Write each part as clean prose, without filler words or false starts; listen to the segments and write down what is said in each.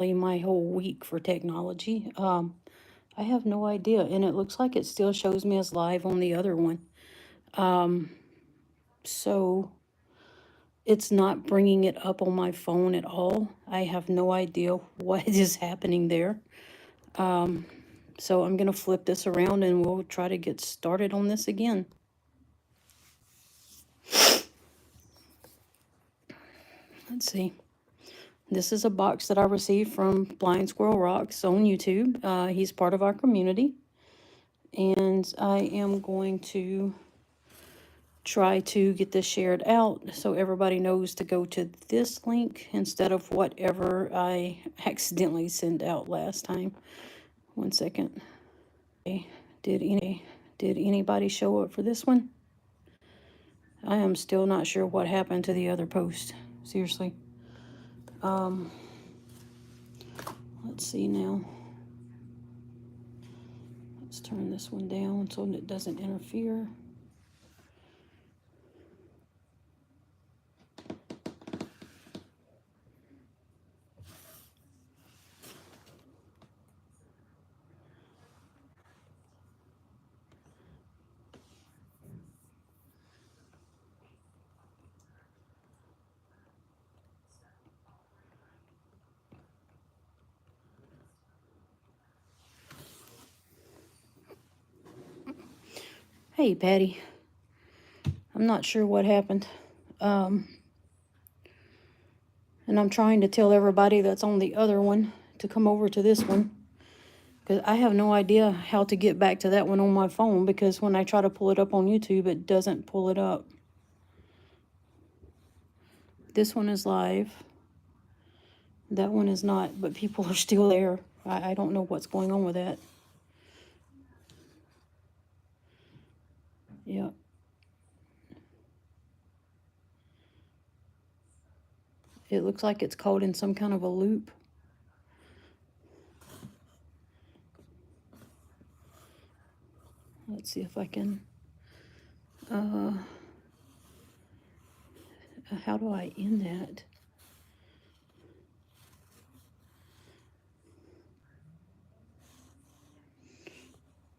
my whole week for technology. I have no idea, and it looks like it still shows me as live on the other one. So it's not bringing it up on my phone at all. I have no idea what is happening there. So I'm going to flip this around and we'll try to get started on this again. Let's see. This is a box that I received from Blind Squirrel Rocks on YouTube. He's part of our community. And I am going to try to get this shared out so everybody knows to go to this link instead of whatever I accidentally sent out last time. 1 second. Okay. Did anybody show up for this one? I am still not sure what happened to the other post. Seriously. Let's see now. Let's turn this one down so it doesn't interfere. Hey, Patty. I'm not sure what happened. And I'm trying to tell everybody that's on the other one to come over to this one. Because I have no idea how to get back to that one on my phone. Because when I try to pull it up on YouTube, it doesn't pull it up. This one is live. That one is not. But people are still there. I don't know what's going on with that. Yeah. It looks like it's caught in some kind of a loop. Let's see if I can, how do I end that?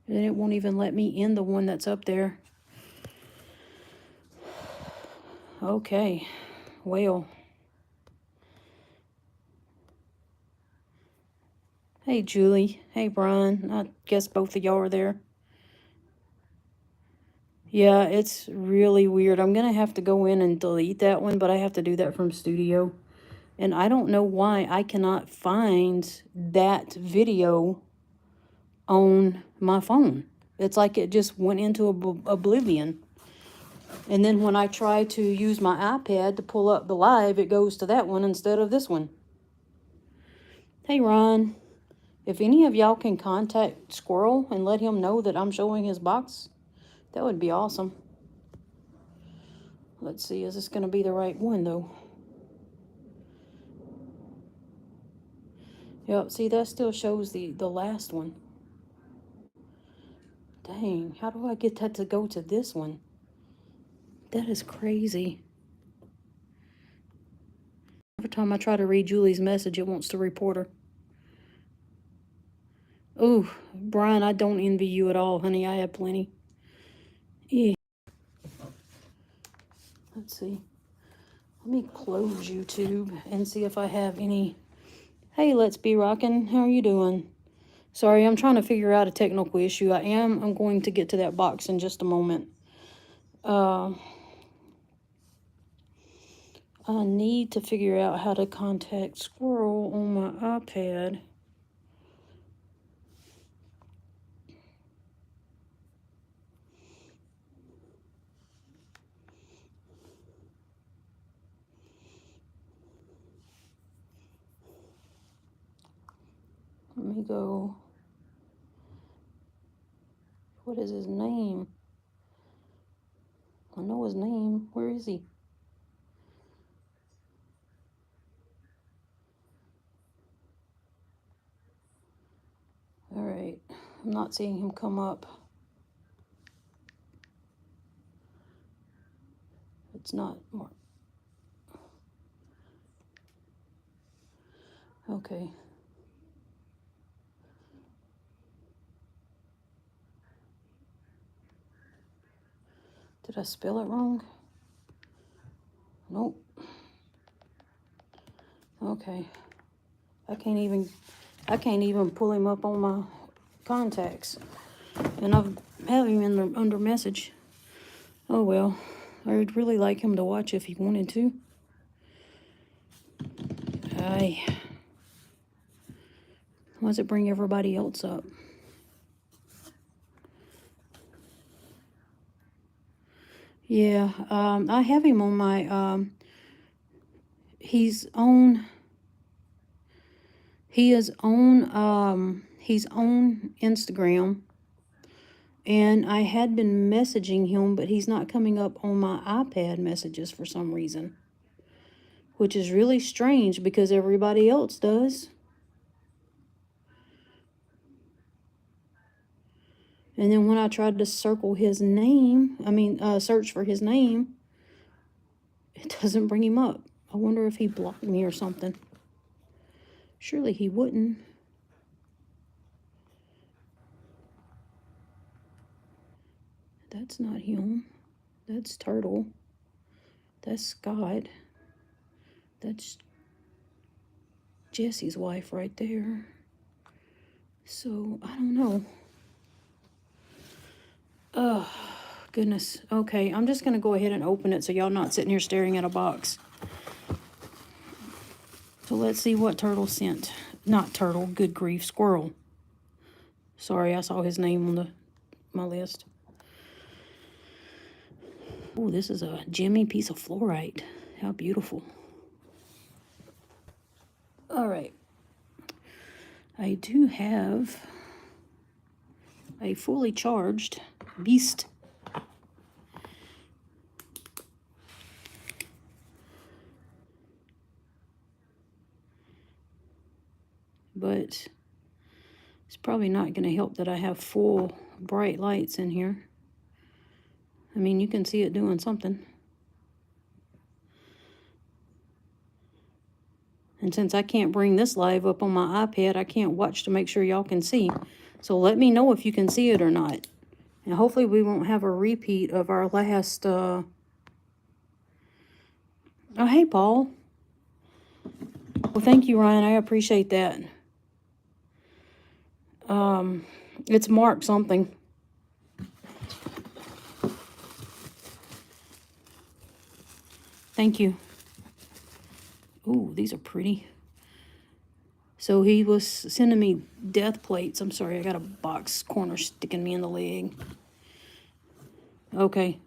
And it won't even let me end the one that's up there. Okay, well. Hey, Julie. Hey, Brian. I guess both of y'all are there. Yeah, it's really weird. I'm going to have to go in and delete that one, but I have to do that from Studio. And I don't know why I cannot find that video on my phone. It's like it just went into oblivion. And then when I try to use my iPad to pull up the live, it goes to that one instead of this one. Hey, Ron. If any of y'all can contact Squirrel and let him know that I'm showing his box, that would be awesome. Let's see, is this going to be the right one, though? Yep, see, that still shows the last one. Dang, how do I get that to go to this one? That is crazy. Every time I try to read Julie's message, it wants to report her. Ooh, Brian, I don't envy you at all, honey. I have plenty. Yeah. Let's see. Let me close YouTube and see if I have any. Hey, Let's Be Rockin'. How are you doing? Sorry, I'm trying to figure out a technical issue. I'm going to get to that box in just a moment. I need to figure out how to contact Squirrel on my iPad. Let me go. What is his name? I know his name. Where is he? All right. I'm not seeing him come up. It's not more. Okay. Did I spell it wrong? Nope. Okay. I can't even pull him up on my contacts. And I have him in the under message. Oh well. I'd really like him to watch if he wanted to. Why does it bring everybody else up? Yeah, I have him on my, he's on Instagram, and I had been messaging him, but he's not coming up on my iPad messages for some reason, which is really strange because everybody else does. And then when I tried to circle his name, search for his name, it doesn't bring him up. I wonder if he blocked me or something. Surely he wouldn't. That's not him. That's Turtle. That's Scott. That's Jesse's wife right there. So, I don't know. Oh, goodness. Okay, I'm just going to go ahead and open it so y'all not sitting here staring at a box. So let's see what Turtle sent. Not Turtle, good grief, Squirrel. Sorry, I saw his name on my list. Oh, this is a gemmy piece of fluorite. How beautiful. All right. I do have a fully charged beast. But it's probably not going to help that I have full bright lights in here. I mean, you can see it doing something. And since I can't bring this live up on my iPad, I can't watch to make sure y'all can see. So let me know if you can see it or not. And hopefully we won't have a repeat of our last, Oh, hey, Paul. Well, thank you, Ryan. I appreciate that. It's Mark something. Thank you. Ooh, these are pretty. So he was sending me death plates. I'm sorry, I got a box corner sticking me in the leg. Okay.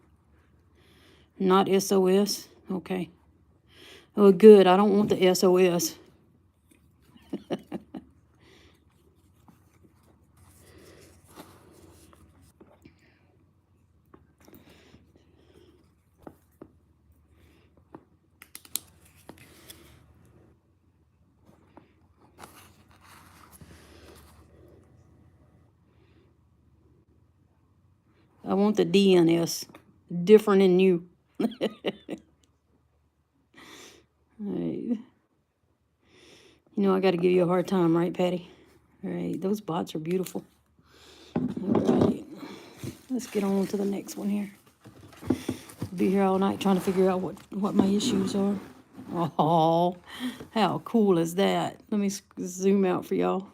Not SOS. Okay. Oh, good. I don't want the SOS. I want the DNS. Different and new. All right. You know I got to give you a hard time, right, Patty? All right. Those bots are beautiful. All right. Let's get on to the next one here. I'll be here all night trying to figure out what my issues are. Oh, how cool is that? Let me zoom out for y'all.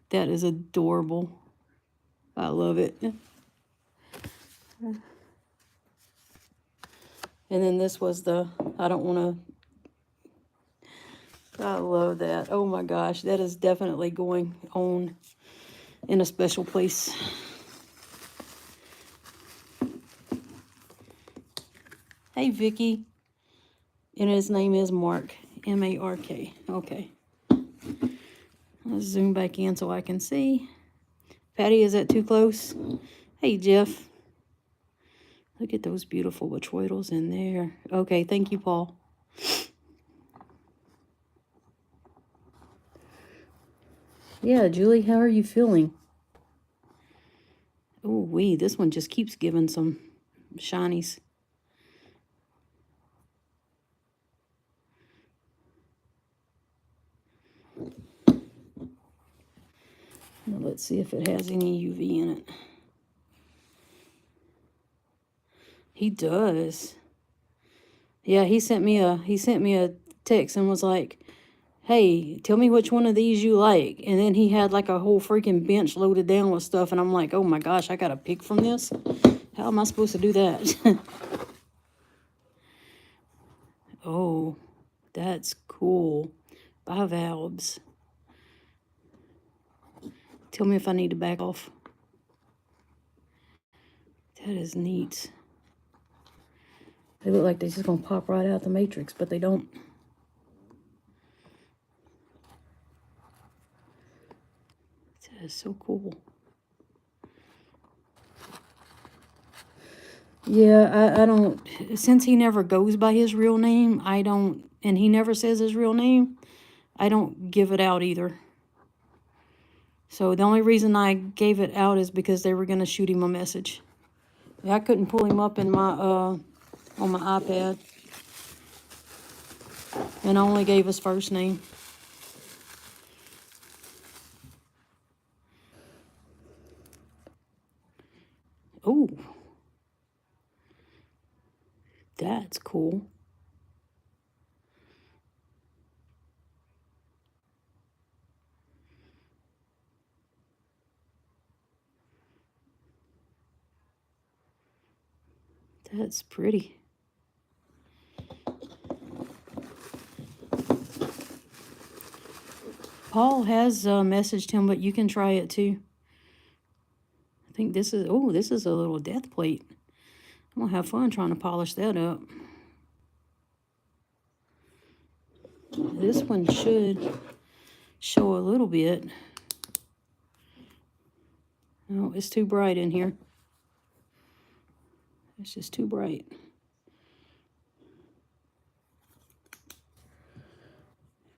That is adorable. I love it. And then this was the, I don't want to, I love that. Oh my gosh, that is definitely going on in a special place. Hey, Vicky. And his name is Mark. M-A-R-K. Okay. Let's zoom back in so I can see. Patty, is that too close? Hey, Jeff. Look at those beautiful botroidals in there. Okay, thank you, Paul. Yeah, Julie, how are you feeling? Oh, this one just keeps giving some shinies. Now let's see if it has any UV in it. He does. Yeah, he sent me a text and was like, hey, tell me which one of these you like. And then he had like a whole freaking bench loaded down with stuff. And I'm like, oh my gosh, I got to pick from this? How am I supposed to do that? Oh, that's cool. Bivalves. Tell me if I need to back off. That is neat. They look like they're just going to pop right out the matrix, but they don't. That is so cool. Yeah, I don't, since he never goes by his real name, I don't, and he never says his real name, I don't give it out either. So the only reason I gave it out is because they were going to shoot him a message. Yeah, I couldn't pull him up in my, on my iPad. And I only gave his first name. Oh, that's cool. That's pretty. Paul has messaged him, but you can try it too. I think this is, oh, this is a little death plate. I'm going to have fun trying to polish that up. This one should show a little bit. Oh, it's too bright in here. It's just too bright.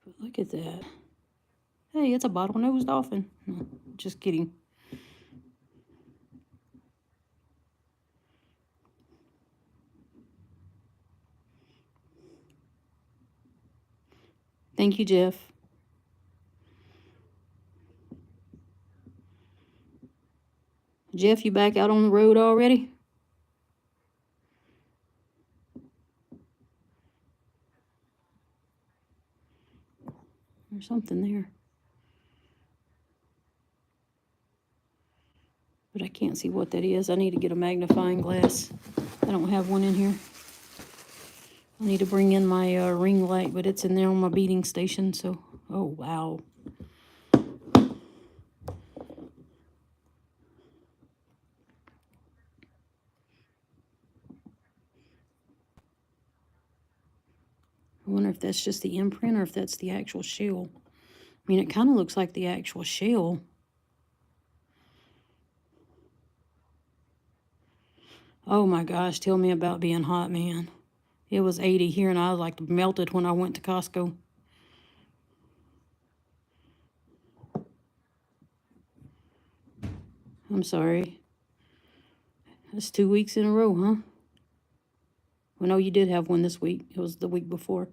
But look at that. Hey, it's a bottlenose dolphin. No, just kidding. Thank you, Jeff. Jeff, you back out on the road already? There's something there. But I can't see what that is. I need to get a magnifying glass. I don't have one in here. I need to bring in my ring light, but it's in there on my beating station, so... Oh, wow. I wonder if that's just the imprint or if that's the actual shell. I mean, it kind of looks like the actual shell. Oh my gosh, tell me about being hot, man. It was 80 here and I like melted when I went to Costco. I'm sorry. That's 2 weeks in a row, huh? Well, no, you did have one this week. It was the week before.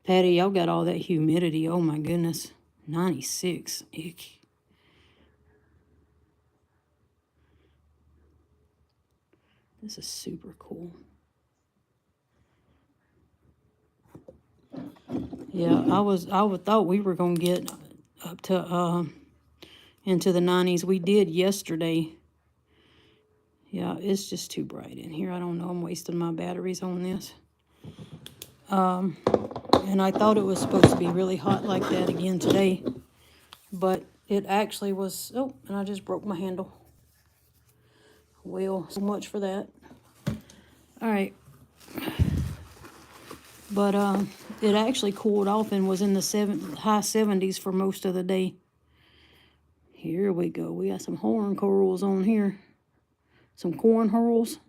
Patty, y'all got all that humidity. Oh my goodness. 96. Ick. This is super cool. Yeah, I thought we were gonna get up to into the 90s. We did yesterday. Yeah, it's just too bright in here. I don't know. I'm wasting my batteries on this. And I thought it was supposed to be really hot like that again today. But it actually was... Oh, and I just broke my handle. Well, so much for that. All right. But it actually cooled off and was in the high 70s for most of the day. Here we go. We got some horn corals on here. Some corn hurls.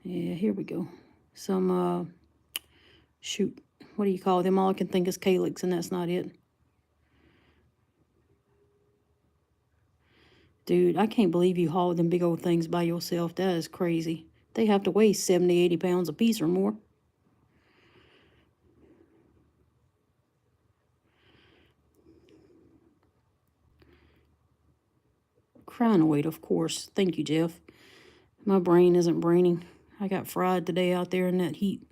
Yeah, here we go. Some, shoot, what do you call them? All I can think is calyx, and that's not it. Dude, I can't believe you hauled them big old things by yourself. That is crazy. They have to weigh 70, 80 pounds a piece or more. Crinoid, of course. Thank you, Jeff. My brain isn't braining. I got fried today out there in that heat.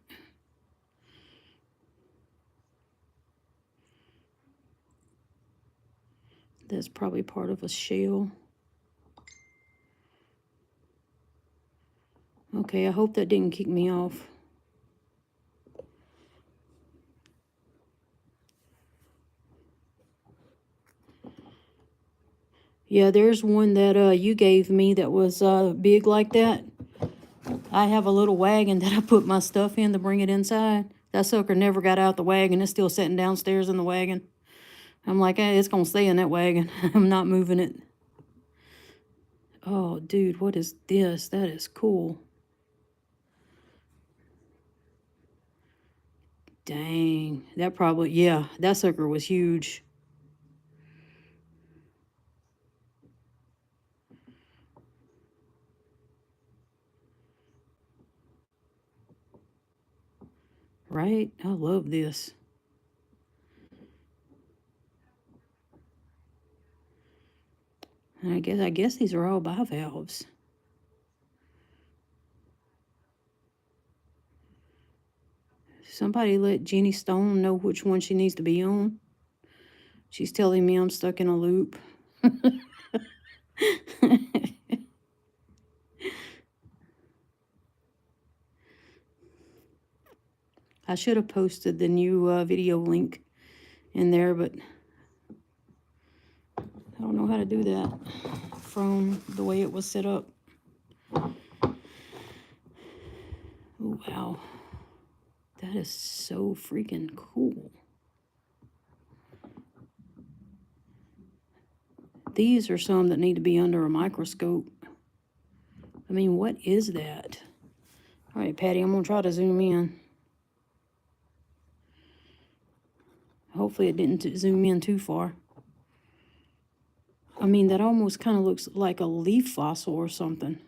That's probably part of a shell. Okay, I hope that didn't kick me off. Yeah, there's one that you gave me that was big like that. I have a little wagon that I put my stuff in to bring it inside. That sucker never got out the wagon. It's still sitting downstairs in the wagon. I'm like, hey, it's going to stay in that wagon. I'm not moving it. Oh, dude, what is this? That is cool. Dang. That probably, yeah, that sucker was huge. Right? I love this. And I guess these are all bivalves. Somebody let Jenny Stone know which one she needs to be on. She's telling me I'm stuck in a loop. I should have posted the new video link in there, but I don't know how to do that from the way it was set up. Oh, wow. That is so freaking cool. These are some that need to be under a microscope. I mean, what is that? All right, Patty, I'm going to try to zoom in. Hopefully it didn't zoom in too far. I mean, that almost kind of looks like a leaf fossil or something.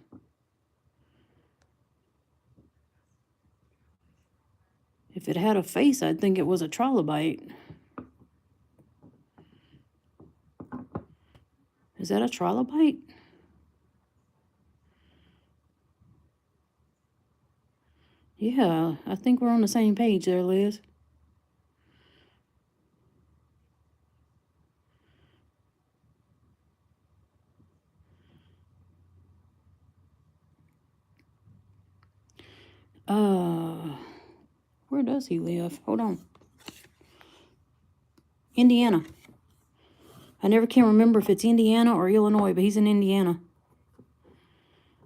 If it had a face, I'd think it was a trilobite. Is that a trilobite? Yeah, I think we're on the same page there, Liz. Where does he live? Hold on. Indiana. I never can remember if it's Indiana or Illinois, but he's in Indiana.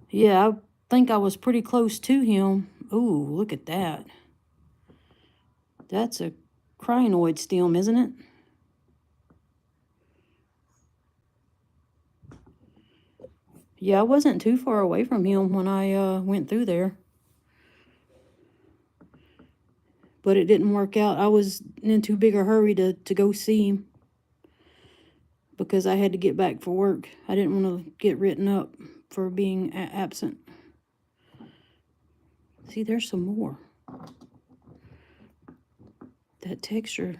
Yeah, I think I was pretty close to him. Ooh, look at that. That's a crinoid stem, isn't it? Yeah, I wasn't too far away from him when I went through there. But it didn't work out. I was in too big a hurry to go see him because I had to get back for work. I didn't want to get written up for being absent. See, there's some more. That texture.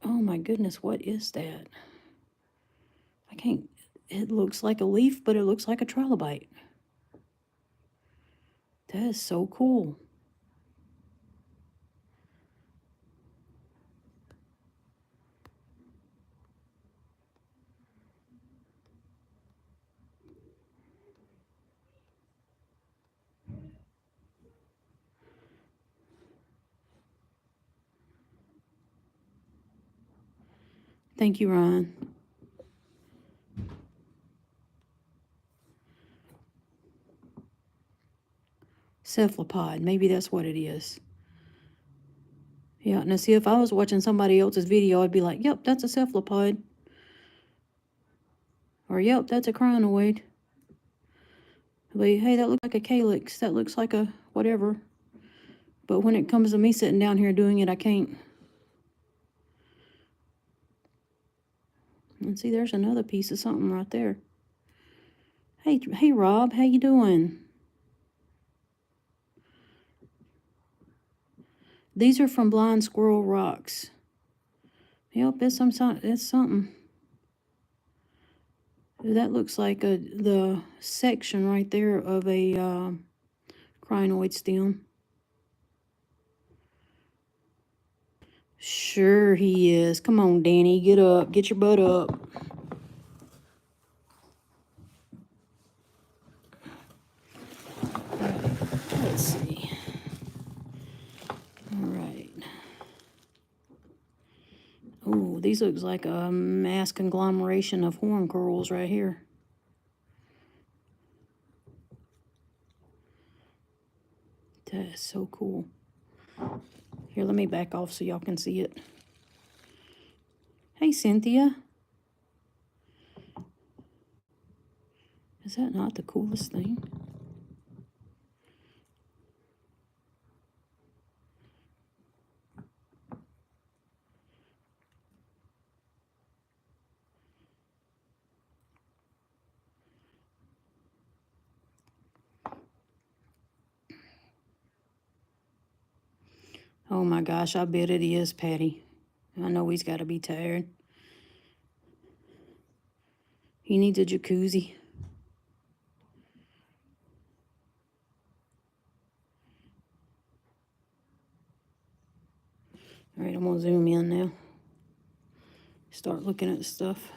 Oh my goodness, what is that? I can't, it looks like a leaf, but it looks like a trilobite. That is so cool. Thank you, Ryan. Cephalopod, maybe that's what it is. Yeah, now see, if I was watching somebody else's video, I'd be like, yep, that's a cephalopod. Or, yep, that's a crinoid. But, hey, that looks like a calyx. That looks like a whatever. But when it comes to me sitting down here doing it, I can't. And see, there's another piece of something right there. Hey, Rob, how you doing? These are from Blind Squirrel Rocks. Yep, it's something. That looks like the section right there of a crinoid stem. Sure he is. Come on, Danny, get up. Get your butt up. Let's see. All right. Oh, these looks like a mass conglomeration of horn curls right here. That is so cool. Here, let me back off so y'all can see it. Hey, Cynthia. Is that not the coolest thing? Oh my gosh, I bet it is, Patty. I know he's got to be tired. He needs a jacuzzi. All right, I'm going to zoom in now. Start looking at stuff.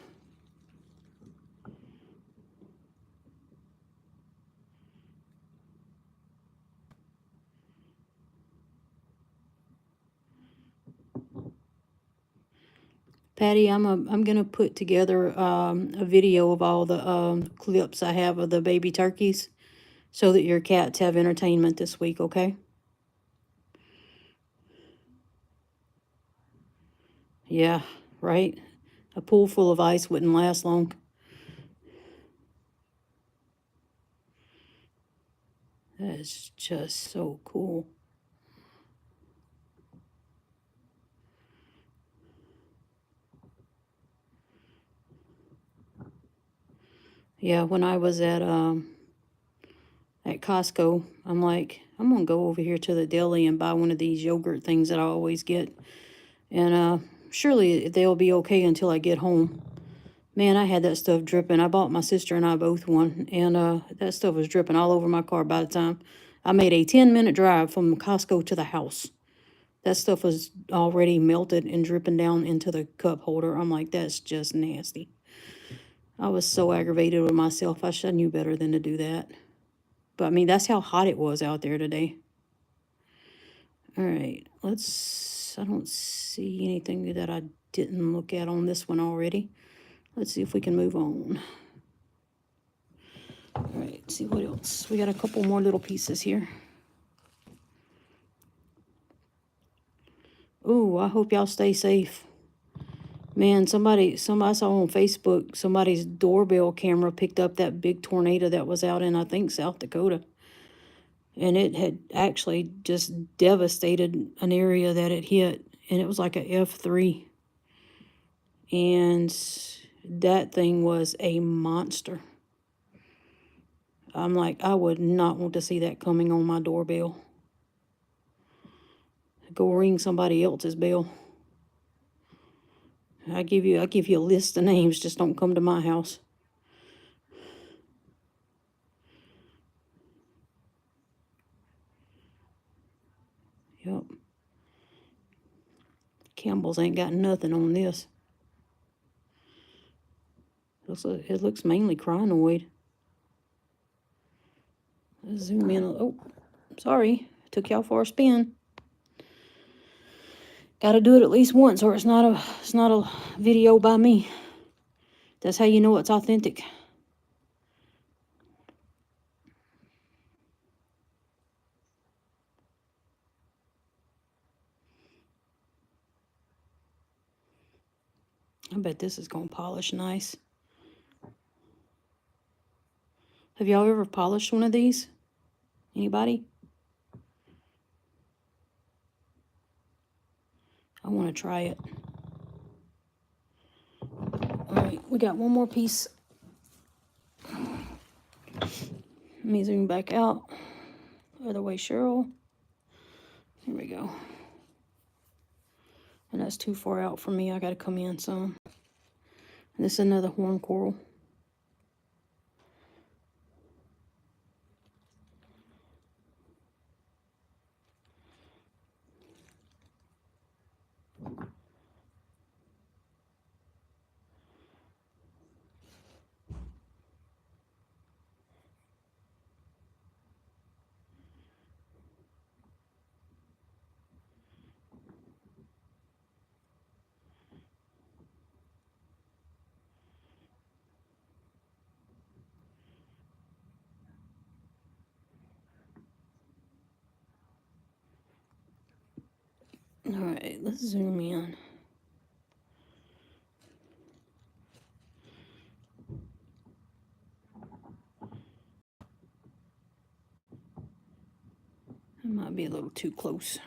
Patty, I'm gonna put together a video of all the clips I have of the baby turkeys, so that your cats have entertainment this week. Okay? Yeah, right. A pool full of ice wouldn't last long. That is just so cool. Yeah, when I was at Costco, I'm like, I'm gonna go over here to the deli and buy one of these yogurt things that I always get, and surely they'll be okay until I get home. Man, I had that stuff dripping. I bought my sister and I both one, and that stuff was dripping all over my car by the time I made a 10-minute drive from Costco to the house. That stuff was already melted and dripping down into the cup holder. I'm like, that's just nasty. I was so aggravated with myself. I knew better than to do that. But I mean, that's how hot it was out there today. All right, I don't see anything that I didn't look at on this one already. Let's see if we can move on. All right, see what else. We got a couple more little pieces here. Ooh, I hope y'all stay safe. Man, somebody saw on Facebook, somebody's doorbell camera picked up that big tornado that was out in, I think, South Dakota. And it had actually just devastated an area that it hit. And it was like a F3. And that thing was a monster. I'm like, I would not want to see that coming on my doorbell. Go ring somebody else's bell. I give you a list of names, just don't come to my house. Yep. Campbell's ain't got nothing on this. It looks mainly crinoid. Let's zoom in. Oh, sorry. Took y'all for a spin. Gotta do it at least once, or it's not a video by me. That's how you know it's authentic. I bet this is gonna polish nice. Have y'all ever polished one of these? Anybody? I want to try it. All right, we got one more piece. Let me zoom back out. Other way, Cheryl. Here we go. And that's too far out for me. I got to come in some. And this is another horn coral. All right, let's zoom in. It might be a little too close.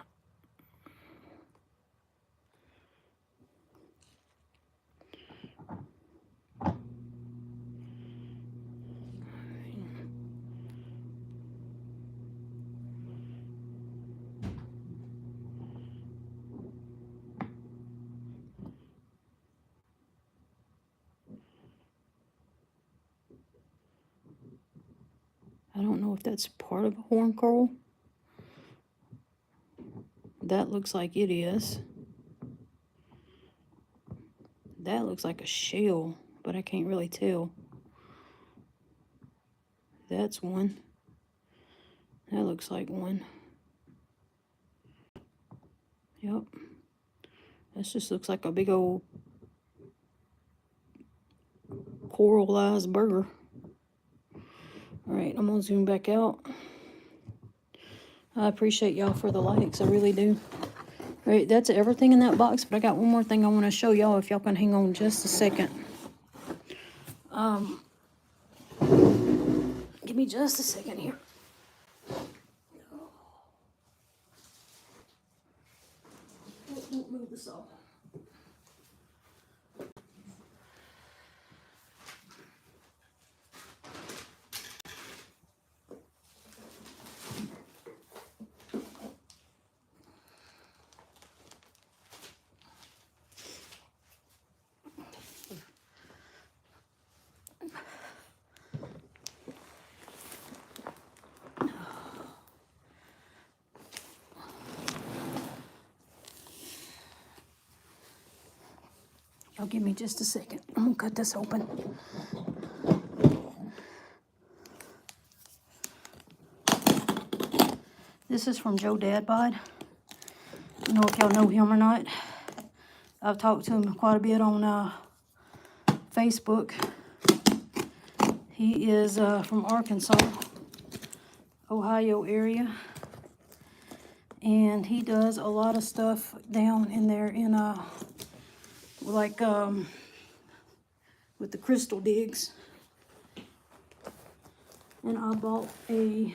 I don't know if that's part of a horn coral. That looks like it is. That looks like a shell, but I can't really tell. That's one. That looks like one. Yep. This just looks like a big old coralized burger. All right, I'm gonna zoom back out. I appreciate y'all for the likes, I really do. All right, that's everything in that box, but I got one more thing I want to show y'all if y'all can hang on just a second. Give me just a second here. Don't move this off. Y'all give me just a second. I'm gonna cut this open. This is from Joe.Dadbod. I don't know if y'all know him or not. I've talked to him quite a bit on Facebook. He is from Arkansas, Ohio area. And he does a lot of stuff down in there in like with the crystal digs. And I bought a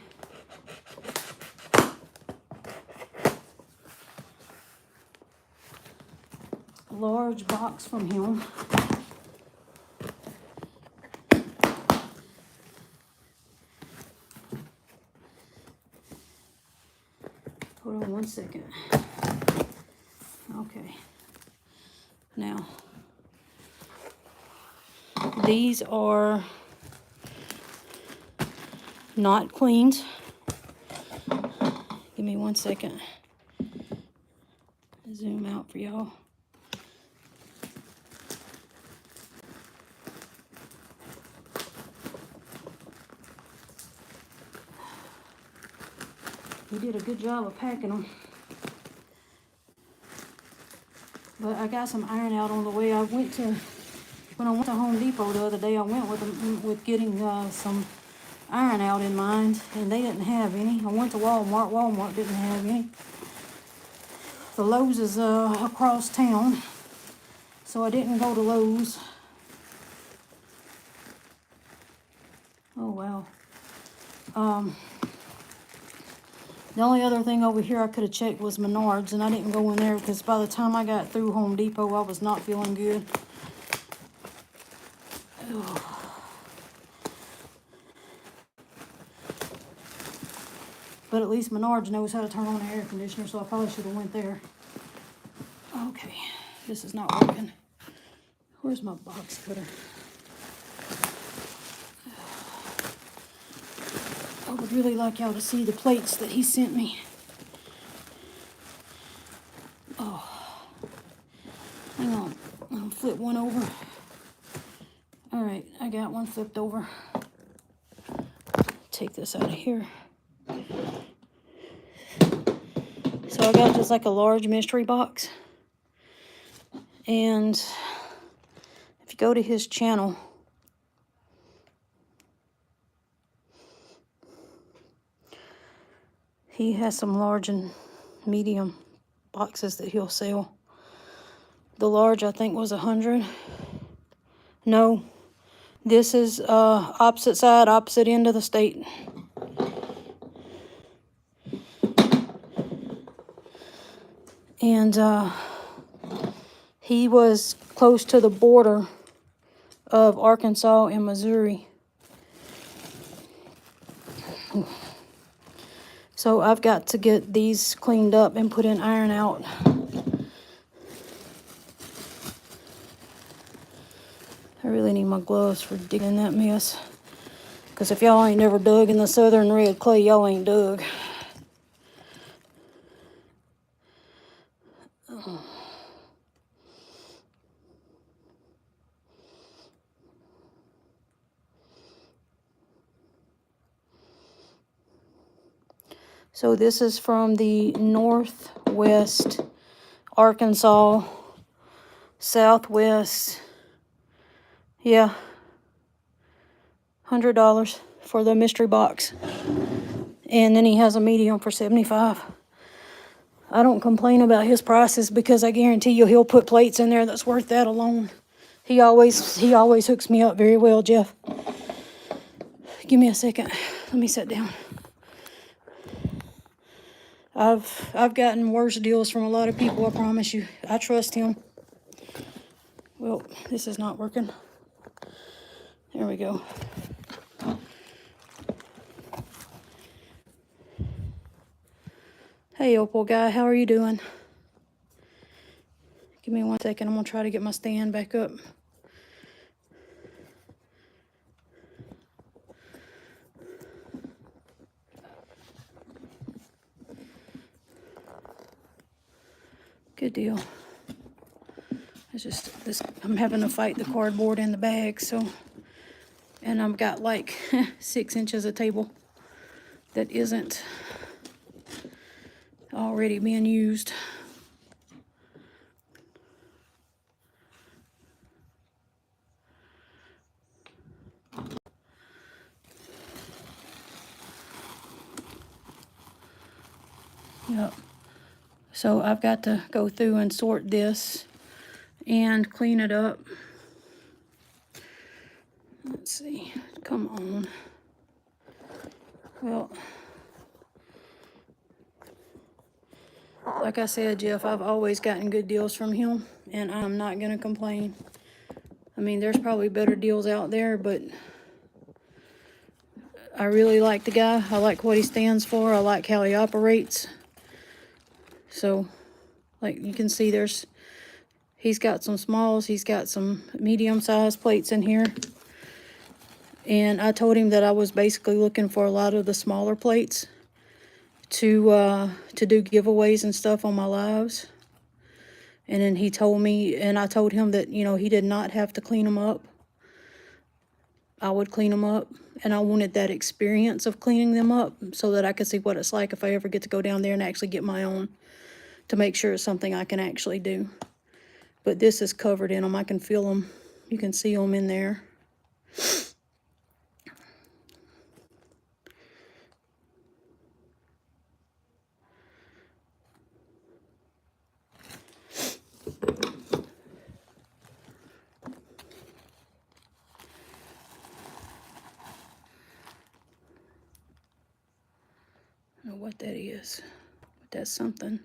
large box from him. Hold on one second. Okay. Now, these are not cleaned. Give me 1 second. Zoom out for y'all. He did a good job of packing them. But I got some iron out on the way. When I went to Home Depot the other day, I went with getting some iron out in mind, and they didn't have any. I went to Walmart. Walmart didn't have any. The Lowe's is across town, so I didn't go to Lowe's. Oh, wow. The only other thing over here I could have checked was Menards, and I didn't go in there because by the time I got through Home Depot, I was not feeling good. Ugh. But at least Menards knows how to turn on the air conditioner, so I probably should have went there. Okay, this is not working. Where's my box cutter? I would really like y'all to see the plates that he sent me. Oh, hang on. I'll flip one over. All right, I got one flipped over. Take this out of here. So I got just like a large mystery box. And if you go to his channel, he has some large and medium boxes that he'll sell. The large, I think, was 100. No, this is opposite side, opposite end of the state. And he was close to the border of Arkansas and Missouri. So I've got to get these cleaned up and put in iron out. I really need my gloves for digging that mess. Because if y'all ain't never dug in the southern red clay, y'all ain't dug. So this is from the northwest Arkansas, southwest. Yeah, $100 for the mystery box. And then he has a medium for $75. I don't complain about his prices because I guarantee you he'll put plates in there that's worth that alone. He always hooks me up very well, Jeff. Give me a second. Let me sit down. I've gotten worse deals from a lot of people, I promise you. I trust him. Well, this is not working. There we go. Hey, Opal guy, how are you doing? Give me 1 second. I'm going to try to get my stand back up. Good deal. It's just this, I'm having to fight the cardboard in the bag, so, and I've got like 6 inches of table that isn't already being used. Yep. So I've got to go through and sort this and clean it up. Let's see. Come on. Well, like I said, Jeff, I've always gotten good deals from him, and I'm not going to complain. I mean, there's probably better deals out there, but I really like the guy. I like what he stands for. I like how he operates. So, like you can see, he's got some smalls. He's got some medium-sized plates in here. And I told him that I was basically looking for a lot of the smaller plates to do giveaways and stuff on my lives. And then he told me, and I told him that, you know, he did not have to clean them up. I would clean them up, and I wanted that experience of cleaning them up so that I could see what it's like if I ever get to go down there and actually get my own, to make sure it's something I can actually do. But this is covered in them. I can feel them. You can see them in there. I don't know what that is, but that's something.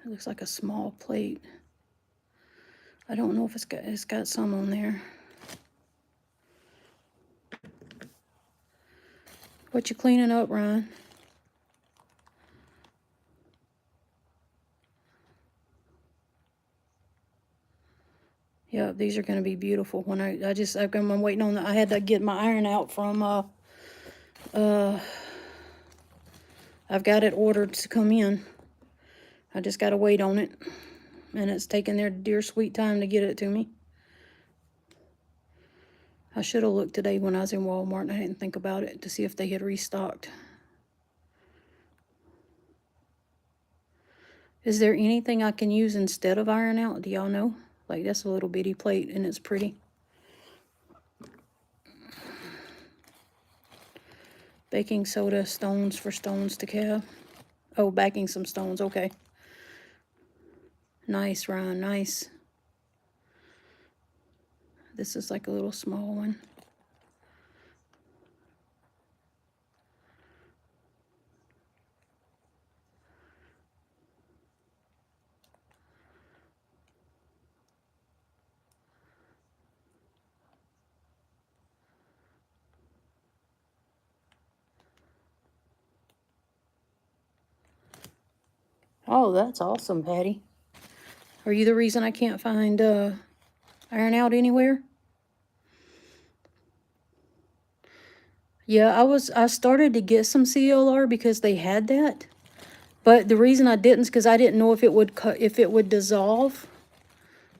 It looks like a small plate. I don't know if it's got some on there. What you cleaning up, Ryan? Yeah, these are going to be beautiful. When I'm waiting on I had to get my iron out from, I've got it ordered to come in. I just got to wait on it. And it's taking their dear sweet time to get it to me. I should have looked today when I was in Walmart and I didn't think about it to see if they had restocked. Is there anything I can use instead of iron out? Do y'all know? Like, that's a little bitty plate and it's pretty. Baking soda stones for stones to have. Oh, backing some stones. Okay. Nice, Ryan. Nice. This is like a little small one. Oh, that's awesome, Patty. Are you the reason I can't find iron out anywhere? Yeah, I started to get some CLR because they had that. But the reason I didn't is because I didn't know if it would dissolve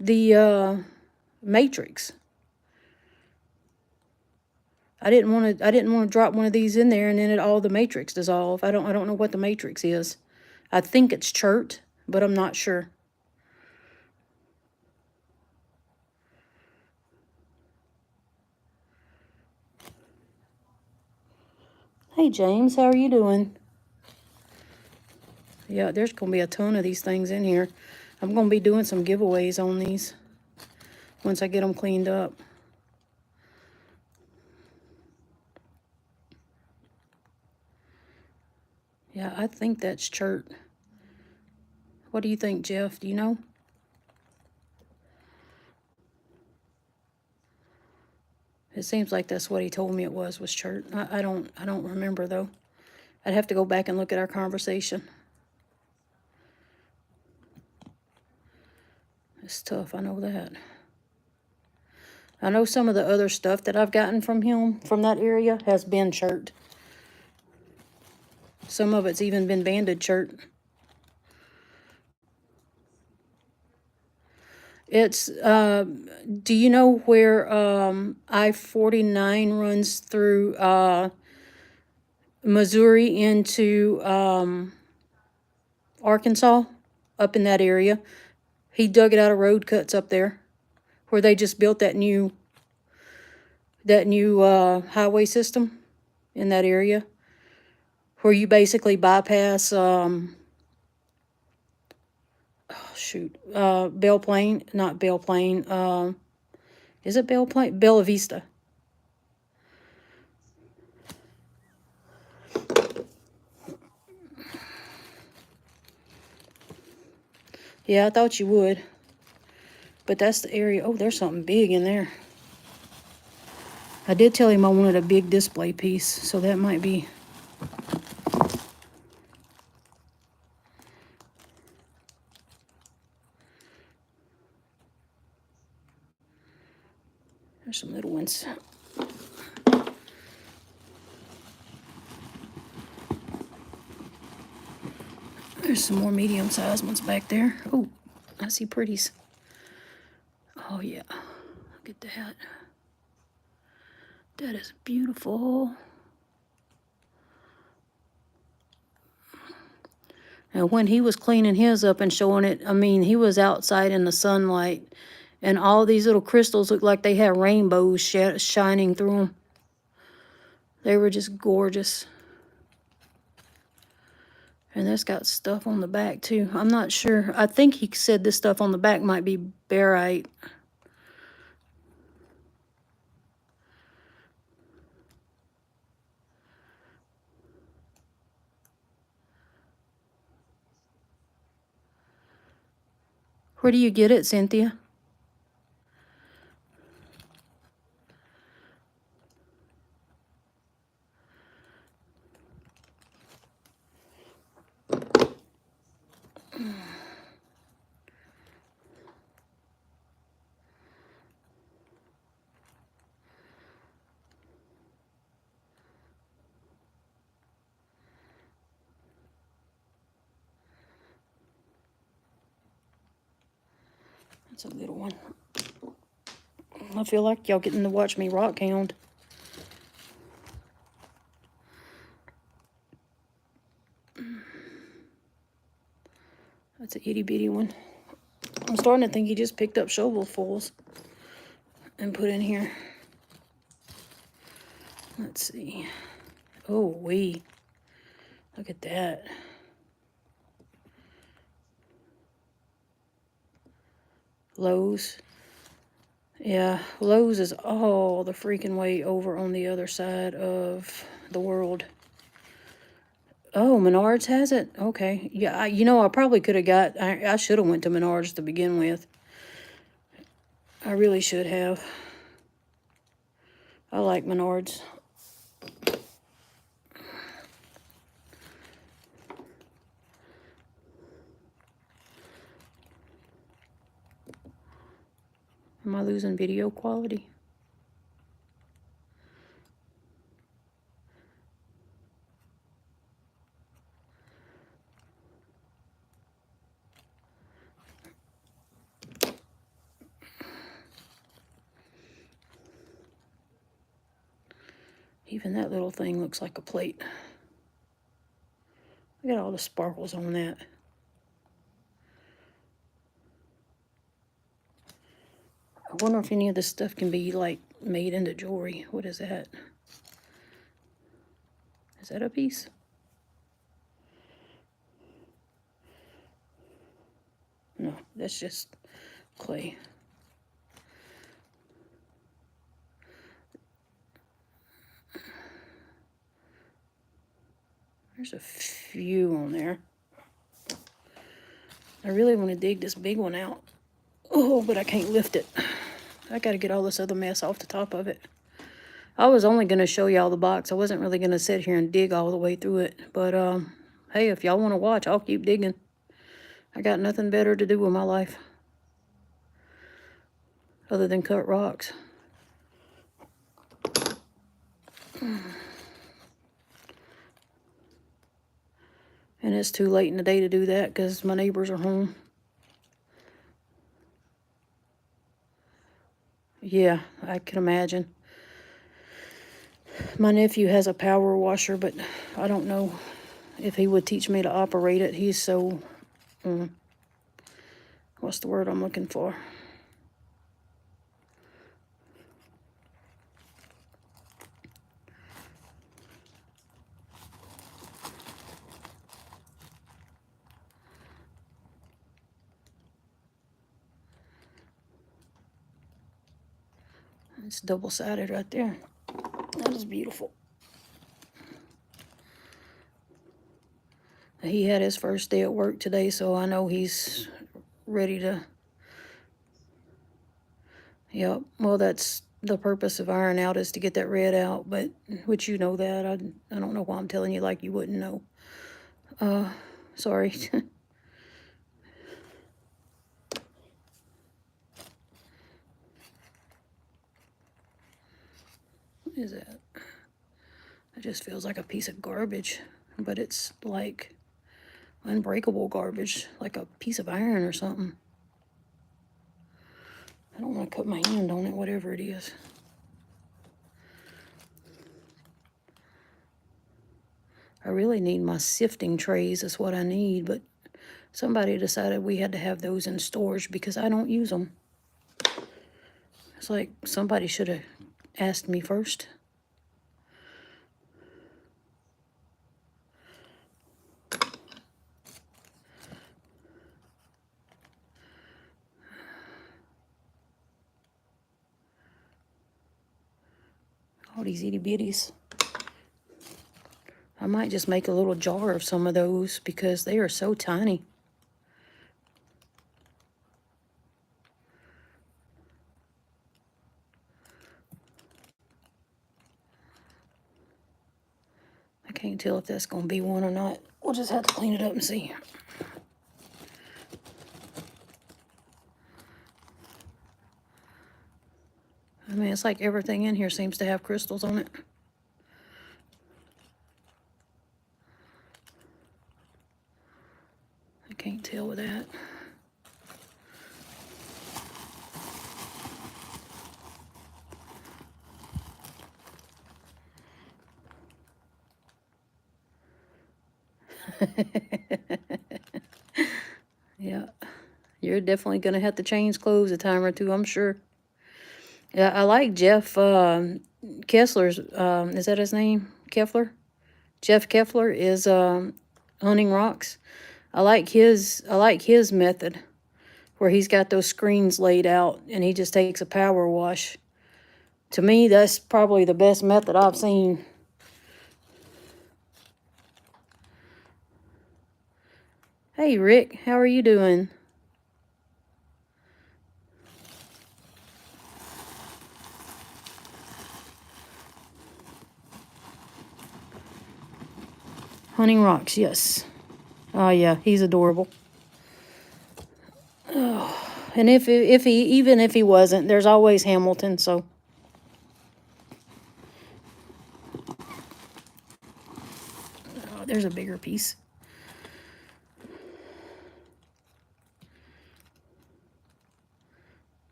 the matrix. I didn't want to drop one of these in there and then all the matrix dissolve. I don't know what the matrix is. I think it's chert, but I'm not sure. Hey James, how are you doing? Yeah, there's going to be a ton of these things in here. I'm going to be doing some giveaways on these once I get them cleaned up. Yeah, I think that's chert. What do you think, Jeff? Do you know? It seems like that's what he told me it was chert. I don't remember though. I'd have to go back and look at our conversation. It's tough, I know that. I know some of the other stuff that I've gotten from him, from that area, has been chert. Some of it's even been banded chert. It's, do you know where I-49 runs through Missouri into Arkansas? Up in that area. He dug it out of road cuts up there, where they just built that new highway system in that area, where you basically bypass Belle Plaine, not Belle Plaine, is it Belle Plaine? Bella Vista. Yeah, I thought you would. But that's the area. Oh, there's something big in there. I did tell him I wanted a big display piece, so that might be. There's some little ones. There's some more medium-sized ones back there. Oh, I see pretties. Oh, yeah. Look at that. That is beautiful. Now, when he was cleaning his up and showing it, I mean, he was outside in the sunlight, and all these little crystals looked like they had rainbows shining through them. They were just gorgeous. And that's got stuff on the back, too. I'm not sure. I think he said this stuff on the back might be barite. Where do you get it, Cynthia? That's a little one. I feel like y'all getting to watch me rock hound. That's an itty bitty one. I'm starting to think he just picked up shovelfuls and put in here. Let's see. Oh, look at that. Lowe's. Yeah, Lowe's is all the freaking way over on the other side of the world. Oh, Menards has it? Okay. Yeah, I probably could have I should have went to Menards to begin with. I really should have. I like Menards. Am I losing video quality? Even that little thing looks like a plate. Look at all the sparkles on that. I wonder if any of this stuff can be, like, made into jewelry. What is that? Is that a piece? No, that's just clay. There's a few on there. I really want to dig this big one out. Oh, but I can't lift it. I got to get all this other mess off the top of it. I was only going to show y'all the box. I wasn't really going to sit here and dig all the way through it. But, hey, if y'all want to watch, I'll keep digging. I got nothing better to do with my life other than cut rocks. And it's too late in the day to do that because my neighbors are home. Yeah, I can imagine. My nephew has a power washer, but I don't know if he would teach me to operate it. He's so, what's the word I'm looking for? It's double-sided right there. That is beautiful. He had his first day at work today, so I know he's ready to... Yep, well, that's the purpose of iron out, is to get that red out, but, which you know that. I don't know why I'm telling you like you wouldn't know. Sorry. What is that? It just feels like a piece of garbage, but it's like unbreakable garbage, like a piece of iron or something. I don't want to cut my hand on it, whatever it is. I really need my sifting trays, is what I need, but somebody decided we had to have those in storage because I don't use them. It's like somebody should have asked me first. All these itty bitties. I might just make a little jar of some of those because they are so tiny. I can't tell if that's going to be one or not. We'll just have to clean it up and see. I mean, it's like everything in here seems to have crystals on it. I can't tell with that. Yeah, you're definitely going to have to change clothes a time or two, I'm sure. Yeah, I like Jeff Kessler's, is that his name? Keffler? Jeff Keffler is Hunting Rocks. I like his method where he's got those screens laid out and he just takes a power wash. To me, that's probably the best method I've seen. Hey, Rick, how are you doing? Hunting Rocks, yes. Oh, yeah, he's adorable. Oh, and even if he wasn't, there's always Hamilton, so. Oh, there's a bigger piece.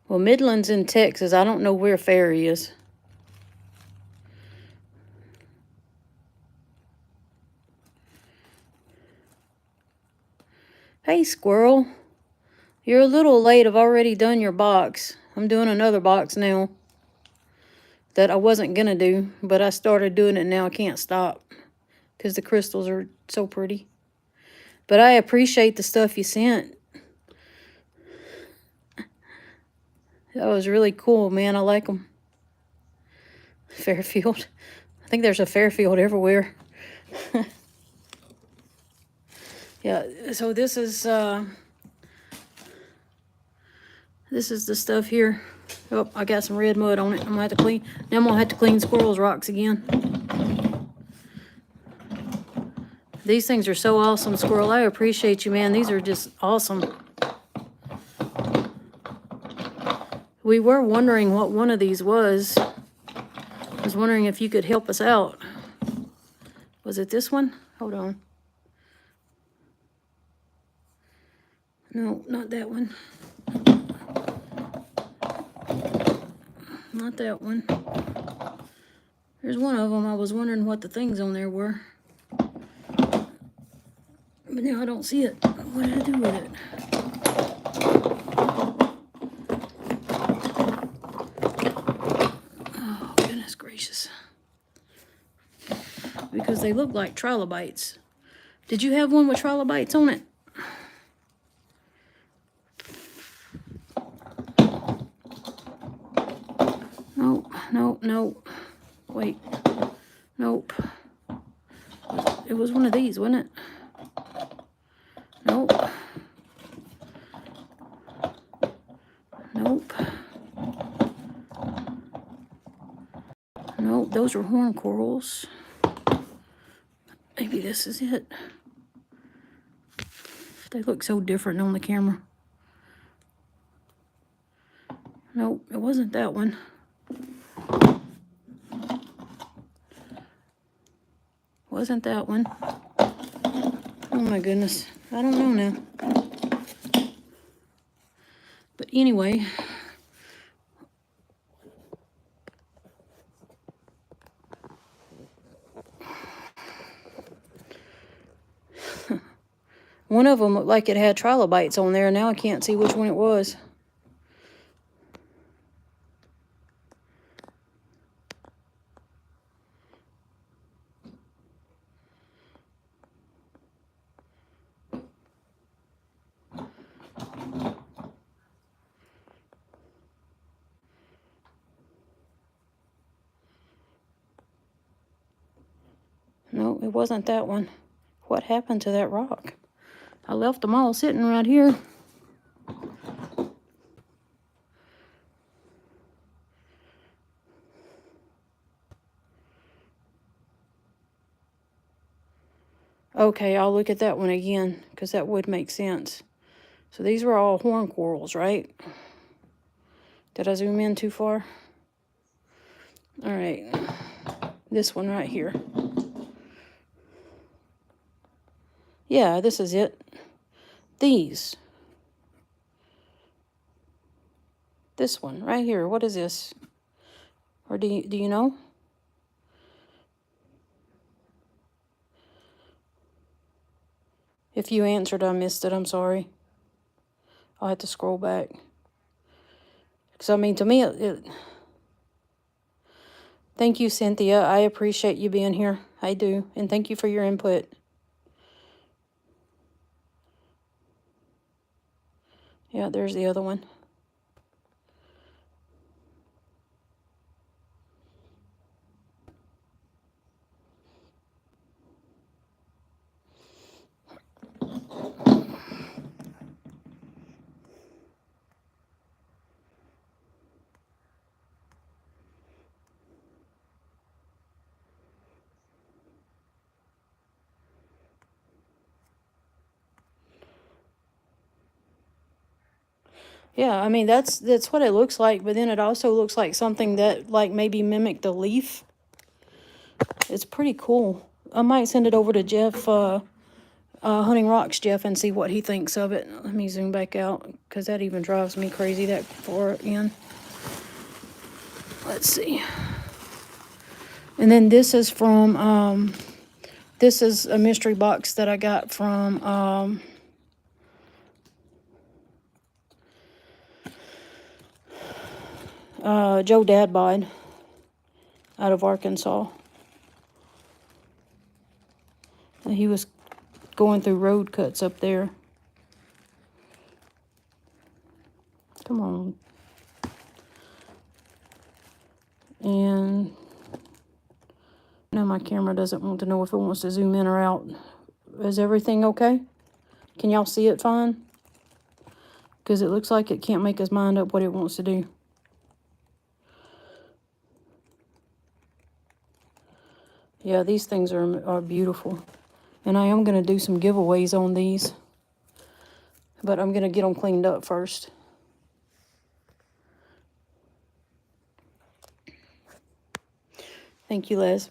Well, Midland's in Texas. I don't know where Ferry is. Hey, Squirrel. You're a little late. I've already done your box. I'm doing another box now that I wasn't going to do, but I started doing it now. I can't stop because the crystals are so pretty. But I appreciate the stuff you sent. That was really cool, man. I like them. Fairfield. I think there's a Fairfield everywhere. Yeah, so this is the stuff here. Oh, I got some red mud on it. I'm gonna have to clean. Now I'm gonna have to clean Squirrel's rocks again. These things are so awesome, Squirrel. I appreciate you, man. These are just awesome. We were wondering what one of these was. I was wondering if you could help us out. Was it this one? Hold on. No, not that one. Not that one. There's one of them. I was wondering what the things on there were. But now I don't see it. What did I do with it? Oh, goodness gracious. Because they look like trilobites. Did you have one with trilobites on it? Nope, nope, nope. Wait. Nope. It was one of these, wasn't it? Nope. Nope. Nope, those were horn corals. Maybe this is it. They look so different on the camera. Nope, it wasn't that one. Wasn't that one. Oh my goodness. I don't know now. But anyway. One of them looked like it had trilobites on there. Now I can't see which one it was. No, it wasn't that one. What happened to that rock? I left them all sitting right here. Okay, I'll look at that one again, because that would make sense. So these were all horn corals, right? Did I zoom in too far? All right. This one right here. Yeah, this is it. These. This one right here. What is this? Or do you know? If you answered, I missed it. I'm sorry. I'll have to scroll back. Because, I mean, to me, Thank you, Cynthia. I appreciate you being here. I do. And thank you for your input. Yeah, there's the other one. Yeah, I mean, that's what it looks like, but then it also looks like something that, like, maybe mimicked a leaf. It's pretty cool. I might send it over to Jeff, Hunting Rocks Jeff, and see what he thinks of it. Let me zoom back out, because that even drives me crazy that far in. Let's see. And then this is from, this is a mystery box that I got from, Joe.Dadbod out of Arkansas. He was going through road cuts up there. Come on. And now my camera doesn't want to know if it wants to zoom in or out. Is everything okay? Can y'all see it fine? Because it looks like it can't make its mind up what it wants to do. Yeah, these things are beautiful. And I am going to do some giveaways on these. But I'm going to get them cleaned up first. Thank you, Les.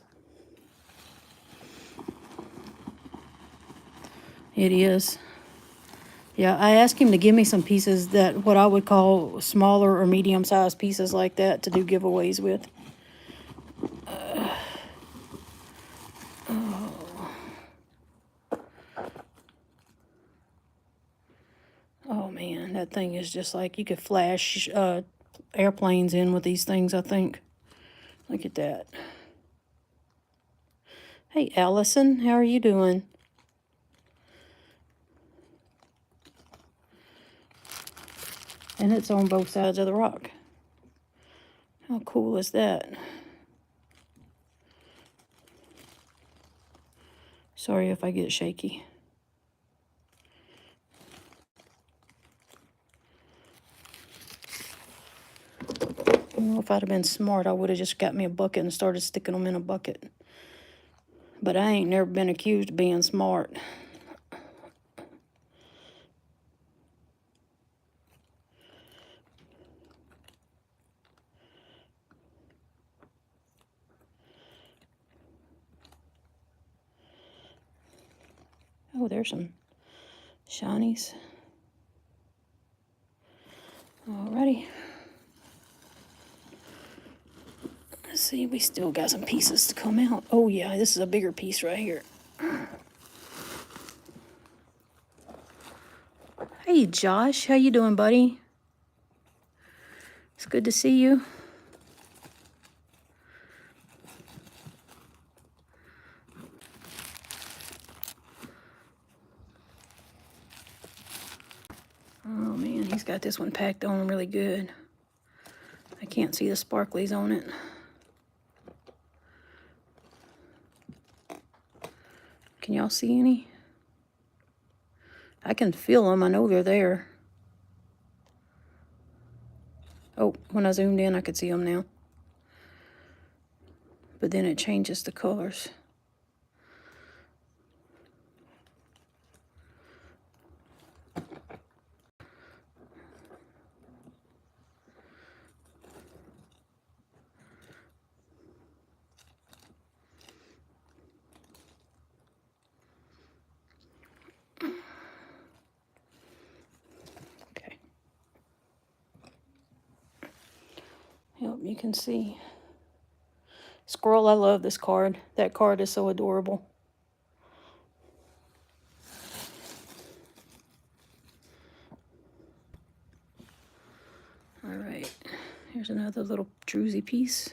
It is. Yeah, I asked him to give me some pieces that, what I would call smaller or medium-sized pieces like that to do giveaways with. Oh man, that thing is just like, you could flash airplanes in with these things, I think. Look at that. Hey, Allison, how are you doing? And it's on both sides of the rock. How cool is that? Sorry if I get shaky. Well, if I'd have been smart, I would have just got me a bucket and started sticking them in a bucket. But I ain't never been accused of being smart. Oh, there's some shinies. Alrighty. Let's see, we still got some pieces to come out. Oh yeah, this is a bigger piece right here. Hey Josh, how you doing, buddy? It's good to see you. Oh man, he's got this one packed on really good. I can't see the sparklies on it. Can y'all see any? I can feel them. I know they're there. Oh, when I zoomed in, I could see them now. But then it changes the colors. Okay. Yep, you can see. Squirrel, I love this card. That card is so adorable. All right, here's another little druzy piece.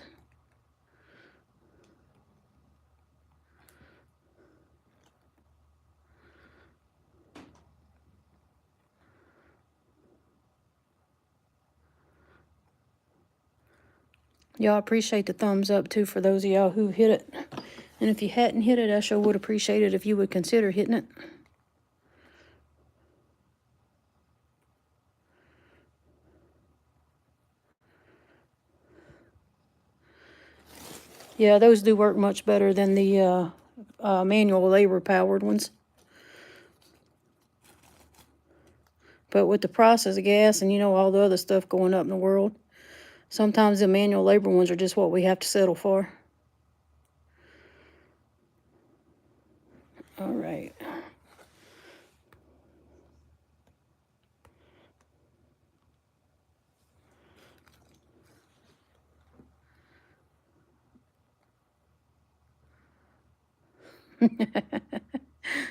Y'all appreciate the thumbs up too for those of y'all who hit it. And if you hadn't hit it, I sure would appreciate it if you would consider hitting it. Yeah, those do work much better than the manual labor powered ones. But with the price of gas and, you know, all the other stuff going up in the world, sometimes the manual labor ones are just what we have to settle for. All right.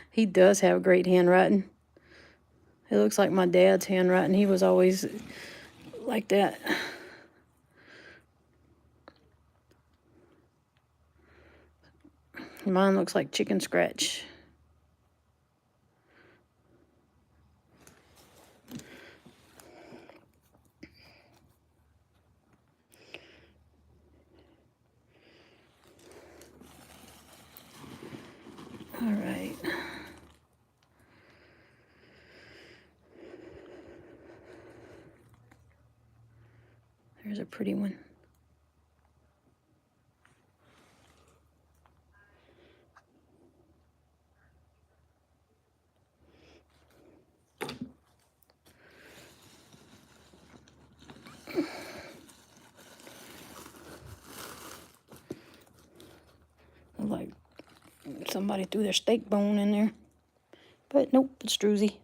He does have great handwriting. It looks like my dad's handwriting. He was always like that. Mine looks like chicken scratch. All right. There's a pretty one. Like somebody threw their steak bone in there. But nope, it's druzy.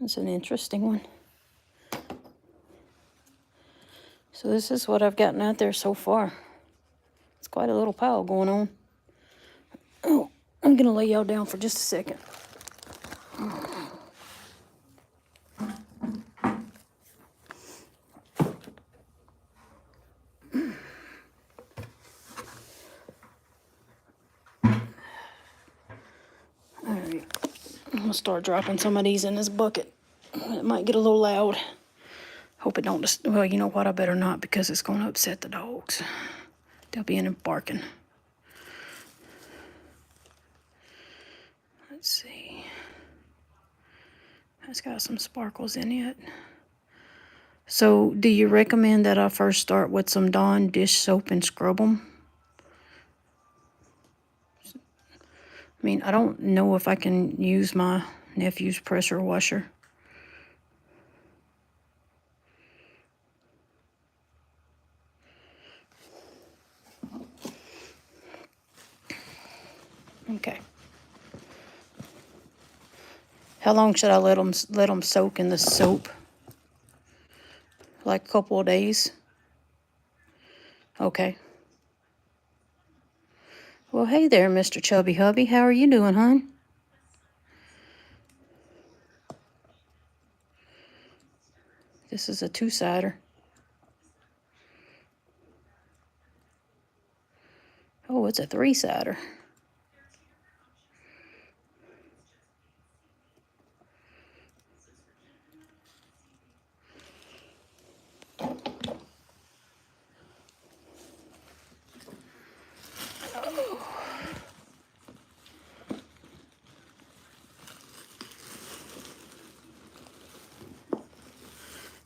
It's an interesting one. So this is what I've gotten out there so far. It's quite a little pile going on. Oh, I'm gonna lay y'all down for just a second. All right, I'm gonna start dropping some of these in this bucket. It might get a little loud. Hope it don't just, well, you know what, I better not because it's gonna upset the dogs. They'll be in and barking. Let's see. It's got some sparkles in it. So do you recommend that I first start with some Dawn dish soap and scrub them? I mean, I don't know if I can use my nephew's pressure washer. Okay. How long should I let them soak in the soap? Like a couple of days? Okay. Well, hey there, Mr. Chubby Hubby. How are you doing, hon? This is a two-sider. Oh, it's a three-sider.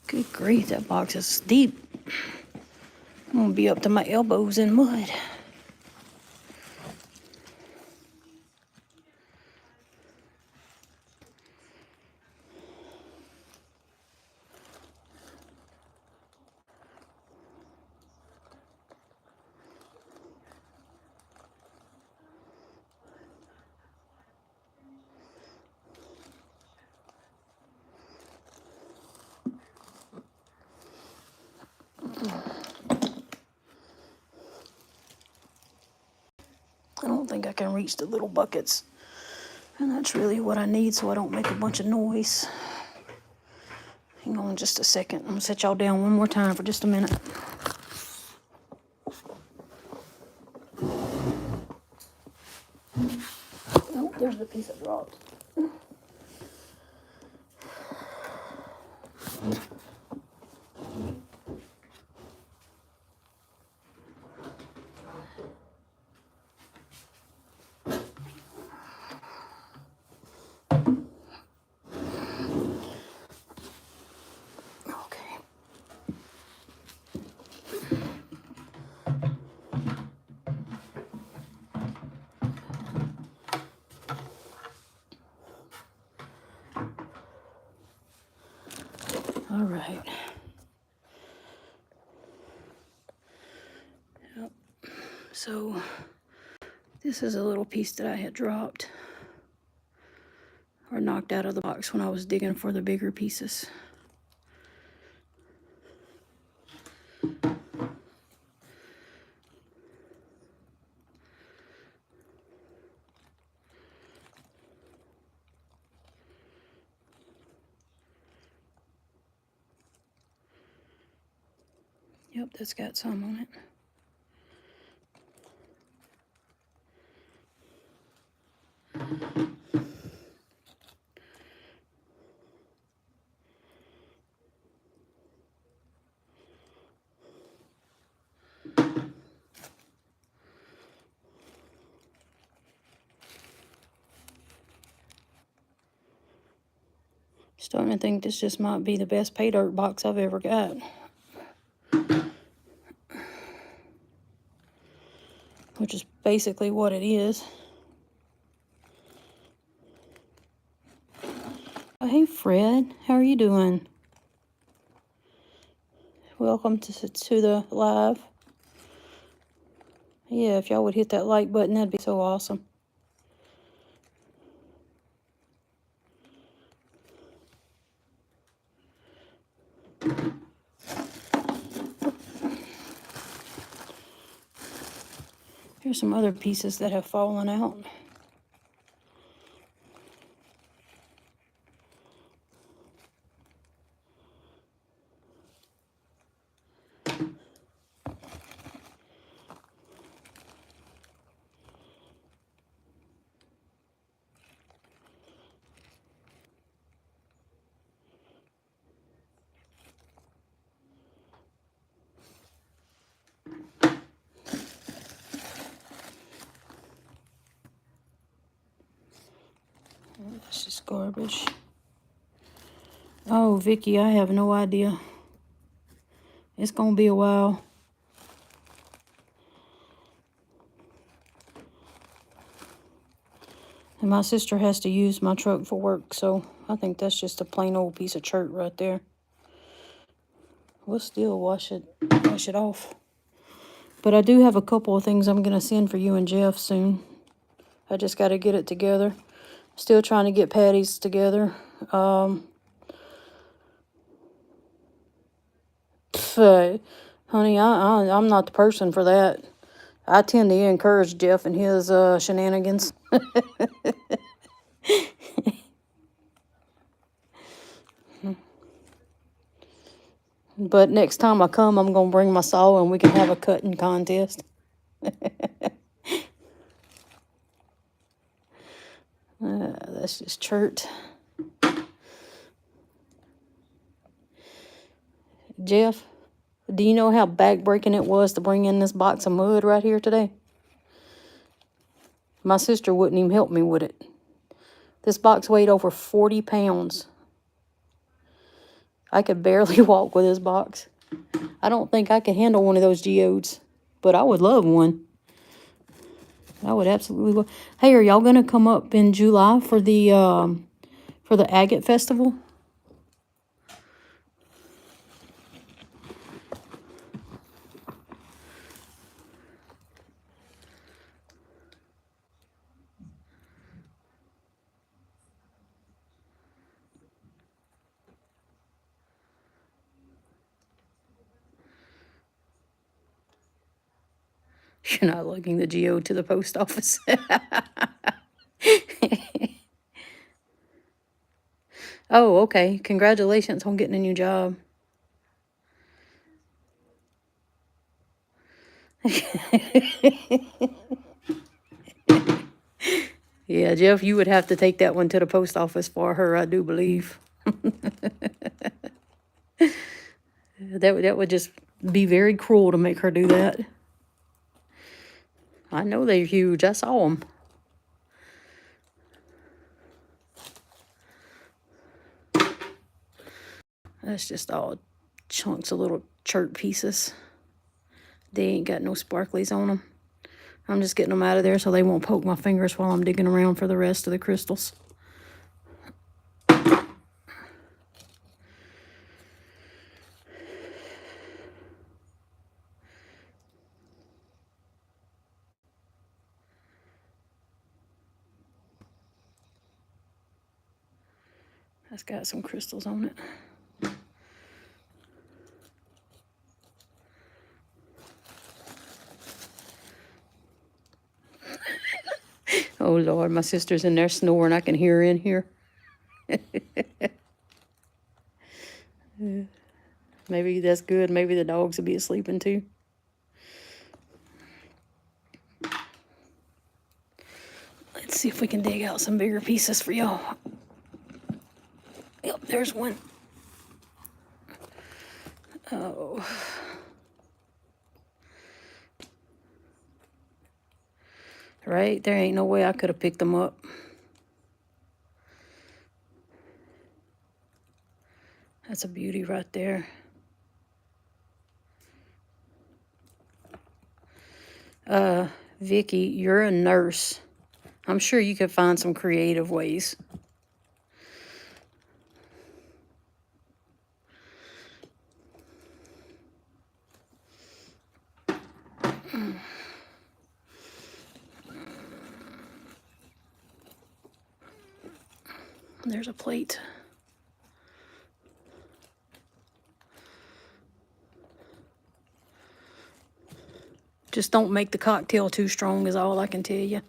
Good grief, that box is deep. I'm gonna be up to my elbows in mud. I don't think I can reach the little buckets. And that's really what I need so I don't make a bunch of noise. Hang on just a second. I'm gonna set y'all down one more time for just a minute. there's the piece I dropped. Okay. All right. Yep. So this is a little piece that I had dropped or knocked out of the box when I was digging for the bigger pieces. Yep, that's got some on it. Starting to think this just might be the best pay dirt box I've ever got. Which is basically what it is. Oh, hey Fred, how are you doing? Welcome to the live. Yeah, if y'all would hit that like button, that'd be so awesome. Here's some other pieces that have fallen out. That's just garbage. Oh, Vicky, I have no idea. It's gonna be a while. And my sister has to use my truck for work, so I think that's just a plain old piece of chert right there. We'll still wash it off. But I do have a couple of things I'm gonna send for you and Jeff soon. I just got to get it together. Still trying to get patties together. Honey, I'm not the person for that. I tend to encourage Jeff and his shenanigans. But next time I come, I'm going to bring my saw and we can have a cutting contest. That's just chert. Jeff, do you know how backbreaking it was to bring in this box of mud right here today? My sister wouldn't even help me with it. This box weighed over 40 pounds. I could barely walk with this box. I don't think I could handle one of those geodes, but I would love one. I would absolutely love. Hey, are y'all gonna come up in July for the Agate Festival? You're not lugging the geode to the post office. Oh, okay. Congratulations on getting a new job. Yeah, Jeff, you would have to take that one to the post office for her, I do believe. That would just be very cruel to make her do that. I know they're huge. I saw them. That's just all chunks of little chert pieces. They ain't got no sparklies on them. I'm just getting them out of there so they won't poke my fingers while I'm digging around for the rest of the crystals. That's got some crystals on it. Oh, Lord, my sister's in there snoring. I can hear her in here. Maybe that's good. Maybe the dogs will be asleep too. Let's see if we can dig out some bigger pieces for y'all. Yep, there's one. Oh. Right? There ain't no way I could have picked them up. That's a beauty right there. Vicky, you're a nurse. I'm sure you could find some creative ways. There's a plate. Just don't make the cocktail too strong is all I can tell you.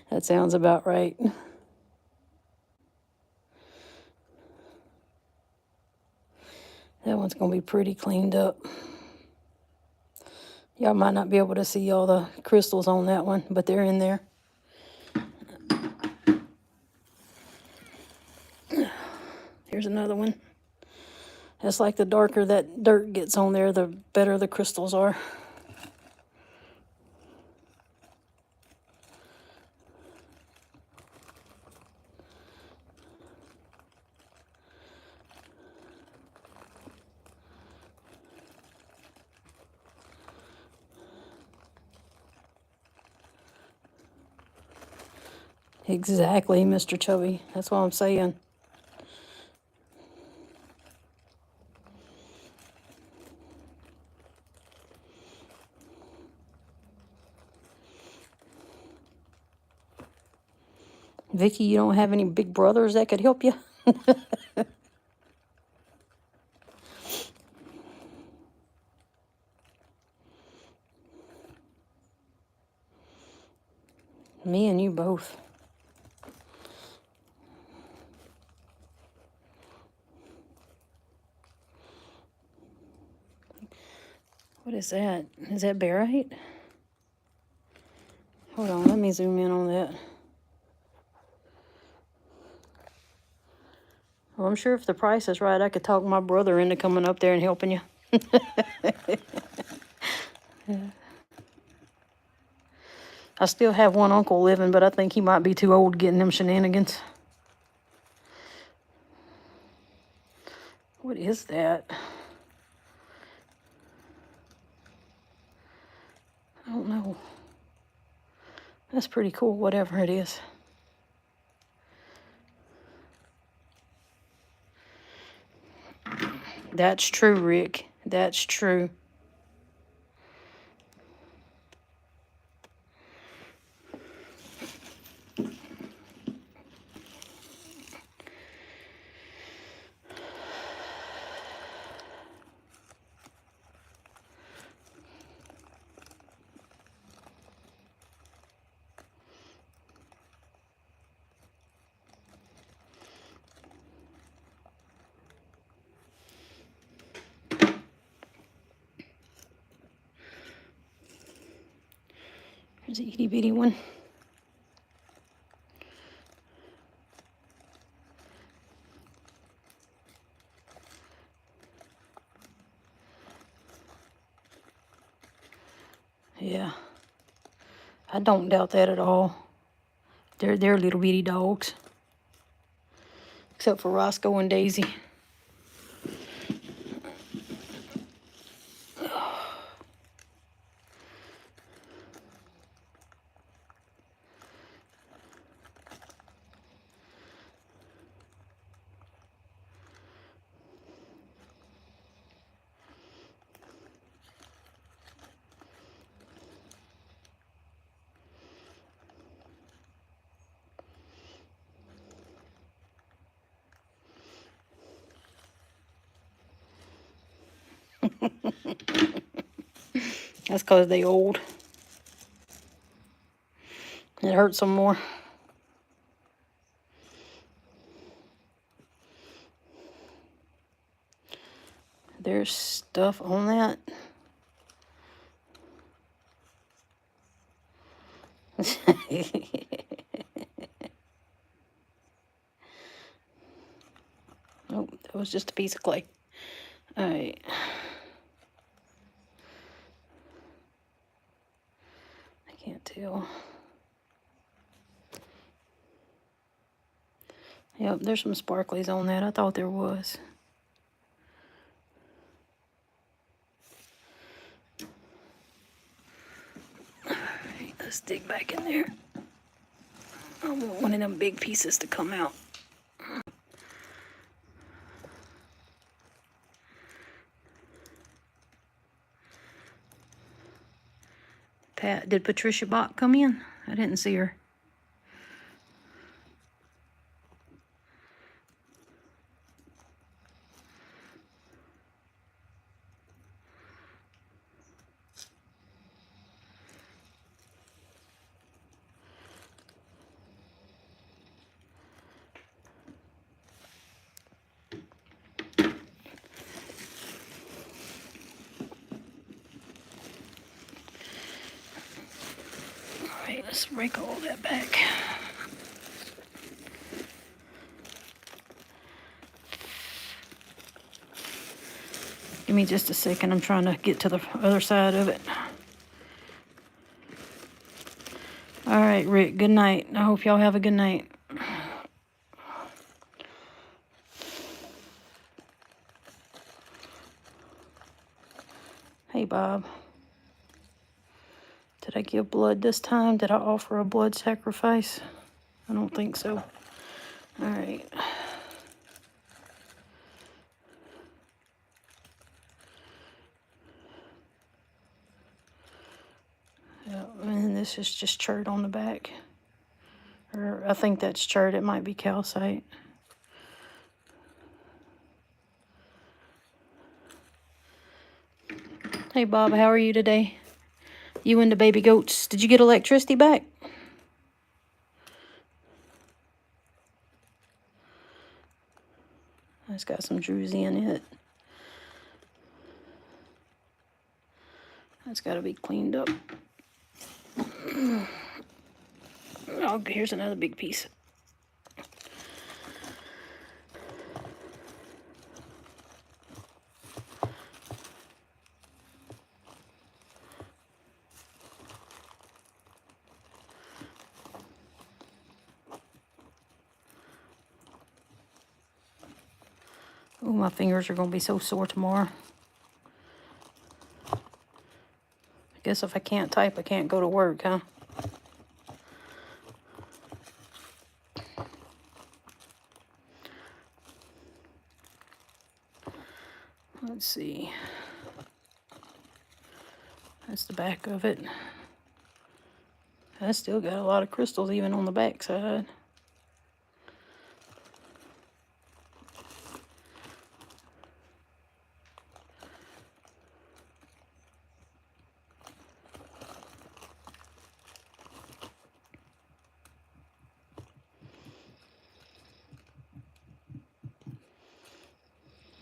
That sounds about right. That one's going to be pretty cleaned up. Y'all might not be able to see all the crystals on that one, but they're in there. Here's another one. It's like the darker that dirt gets on there, the better the crystals are. Exactly, Mr. Chubby. That's what I'm saying. Vicky, you don't have any big brothers that could help you? Me and you both. What is that? Is that barite? Hold on, let me zoom in on that. Well, I'm sure if the price is right, I could talk my brother into coming up there and helping you. Yeah. I still have one uncle living, but I think he might be too old getting them shenanigans. What is that? I don't know. That's pretty cool, whatever it is. That's true, Rick. That's true. There's a itty bitty one. Yeah, I don't doubt that at all. They're little bitty dogs. Except for Roscoe and Daisy. That's because they old. It hurts them more. There's stuff on that. Nope, that was just a piece of clay. Alright. I can't tell. Yep, there's some sparklies on that. I thought there was. Alright, let's dig back in there. I want one of them big pieces to come out. Pat, did Patricia Bach come in? I didn't see her. Alright, let's rake all that back. Give me just a second. I'm trying to get to the other side of it. Alright, Rick, good night. I hope y'all have a good night. Hey, Bob. Did I give blood this time? Did I offer a blood sacrifice? I don't think so. Alright. Yeah, and this is just chert on the back. Or I think that's chert. It might be calcite. Hey, Bob, how are you today? You and the baby goats. Did you get electricity back? It's got some druzy in it. That's got to be cleaned up. Oh, here's another big piece. Oh, my fingers are going to be so sore tomorrow. I guess if I can't type, I can't go to work, huh? Let's see. That's the back of it. I still got a lot of crystals even on the back side.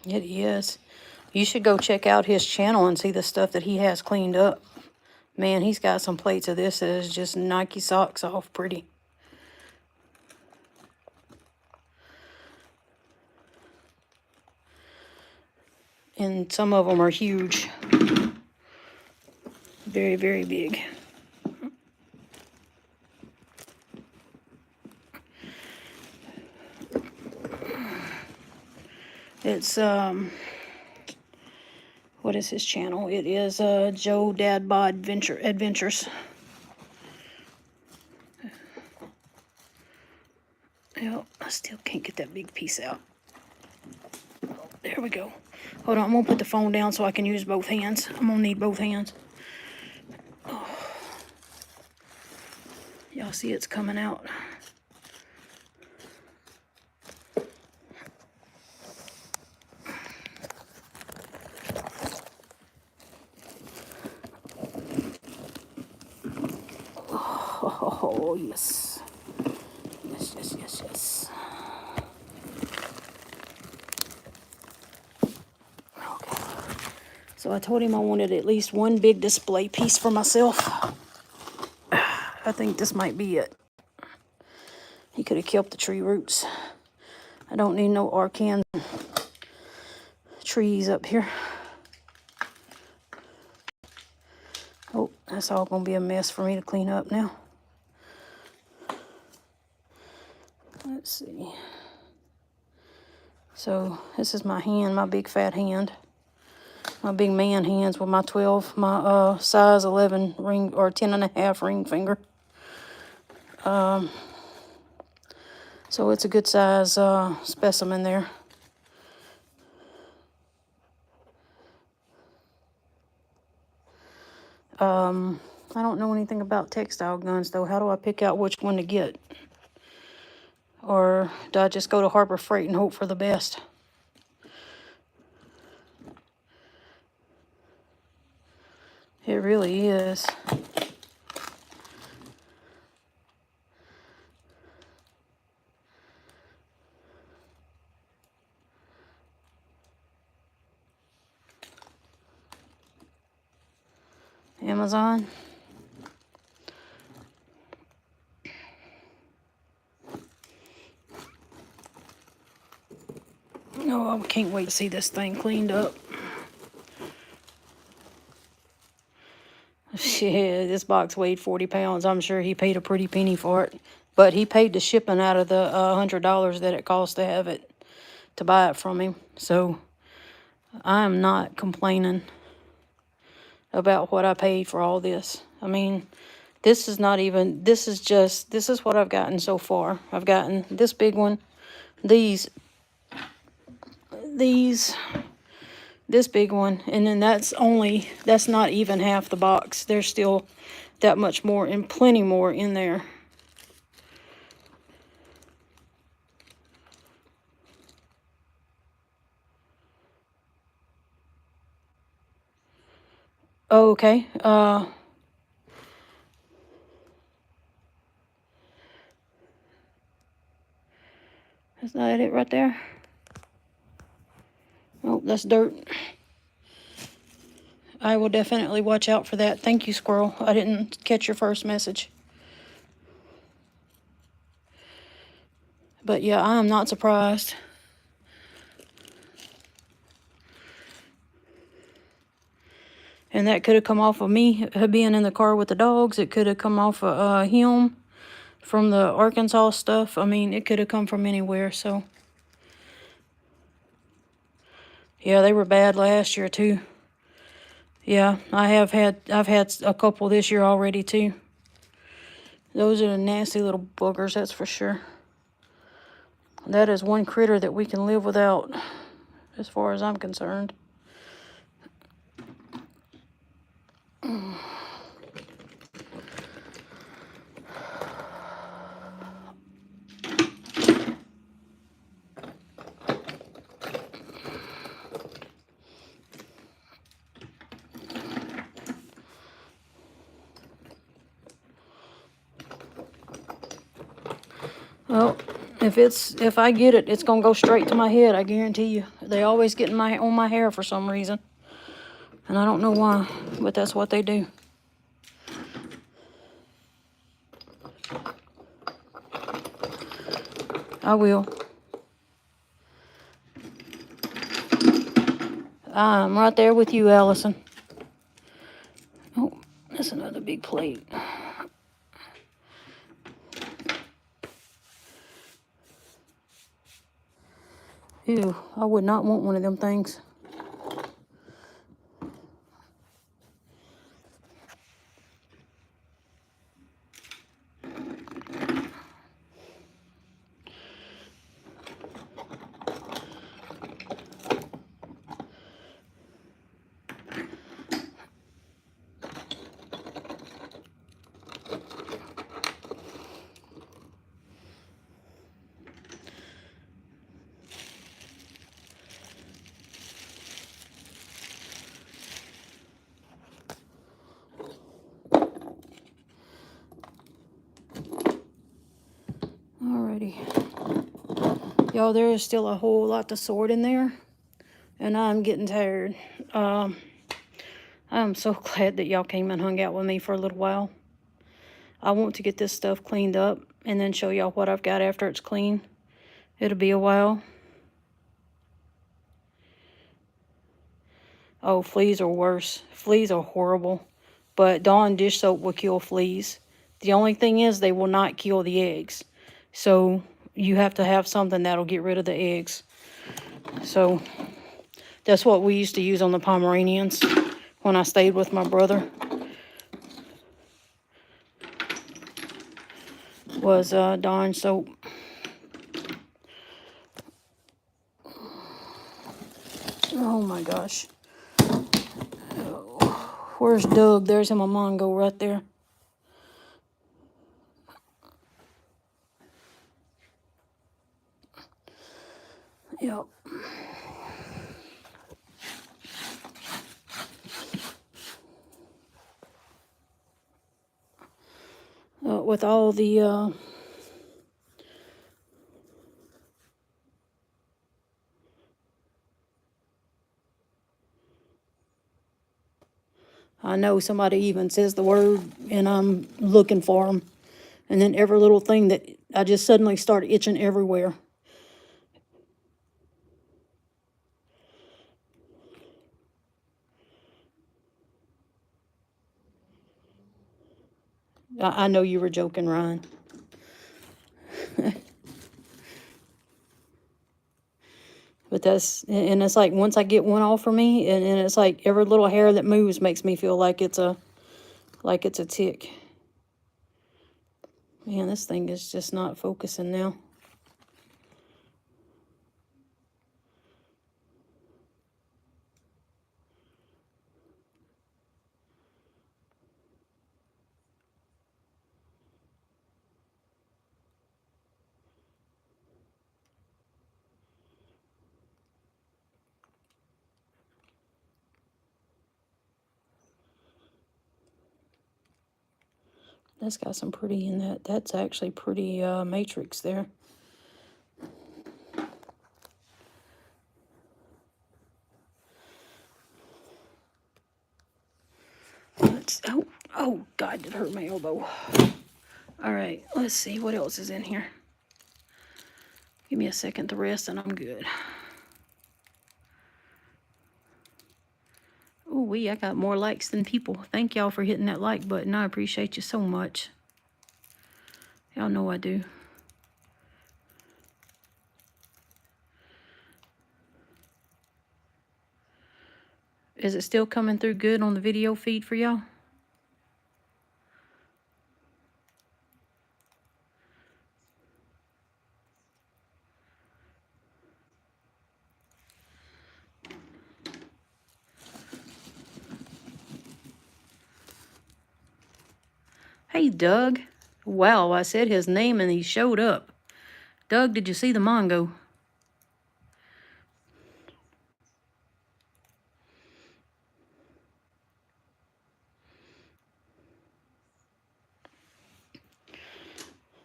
It is. You should go check out his channel and see the stuff that he has cleaned up. Man, he's got some plates of this that is just Nike socks off pretty. And some of them are huge. Very, very big. It's, what is his channel? It is, Joe.Dadbodaventures. Yep, I still can't get that big piece out. There we go. Hold on, I'm gonna put the phone down so I can use both hands. I'm gonna need both hands. Oh. Y'all see it's coming out. Oh, yes. Yes, yes, yes, yes. Okay. So I told him I wanted at least one big display piece for myself. I think this might be it. He could have kept the tree roots. I don't need no arcan trees up here. Oh, that's all gonna be a mess for me to clean up now. Let's see. So this is my hand, my big fat hand. My big man hands with my 12, my size 11 ring, or 10.5 ring finger. So it's a good size specimen there. I don't know anything about textile guns though. How do I pick out which one to get? Or do I just go to Harbor Freight and hope for the best? It really is. Amazon. Oh, I can't wait to see this thing cleaned up. Shit, this box weighed 40 pounds. I'm sure he paid a pretty penny for it. But he paid the shipping out of the $100 that it cost to have it, to buy it from him. So I'm not complaining about what I paid for all this. I mean, this is not even, this is what I've gotten so far. I've gotten this big one, this big one, and then that's not even half the box. There's still that much more and plenty more in there. Oh, okay. Is that it right there? Oh, that's dirt. I will definitely watch out for that. Thank you, Squirrel. I didn't catch your first message. But yeah, I am not surprised. And that could have come off of me being in the car with the dogs. It could have come off of him from the Arkansas stuff. I mean, it could have come from anywhere, so. Yeah, they were bad last year, too. Yeah, I've had a couple this year already, too. Those are the nasty little boogers, that's for sure. That is one critter that we can live without, as far as I'm concerned. Well, if I get it, it's gonna go straight to my head, I guarantee you. They always get on my hair for some reason. And I don't know why, but that's what they do. I will. I'm right there with you, Allison. Oh, that's another big plate. Ew, I would not want one of them things. Alrighty. Y'all, there is still a whole lot to sort in there, and I'm getting tired. I'm so glad that y'all came and hung out with me for a little while. I want to get this stuff cleaned up and then show y'all what I've got after it's clean. It'll be a while. Oh, fleas are worse. Fleas are horrible. But Dawn dish soap will kill fleas. The only thing is they will not kill the eggs. So you have to have something that'll get rid of the eggs. So that's what we used to use on the Pomeranians when I stayed with my brother. Was Dawn soap. Oh my gosh. Where's Doug? There's him a Mongo right there. Yep. With all the I know somebody even says the word and I'm looking for them. And then every little thing that I just suddenly start itching everywhere. I know you were joking, Ryan. But and it's like once I get one off for me, and it's like every little hair that moves makes me feel like it's a tick. Man, this thing is just not focusing now. That's got some pretty in that. That's actually pretty matrix there. Oh, God, it hurt my elbow. All right, let's see what else is in here. Give me a second to rest and I'm good. Oh, I got more likes than people. Thank y'all for hitting that like button. I appreciate you so much. Y'all know I do. Is it still coming through good on the video feed for y'all? Hey, Doug. Wow, I said his name and he showed up. Doug, did you see the Mongo?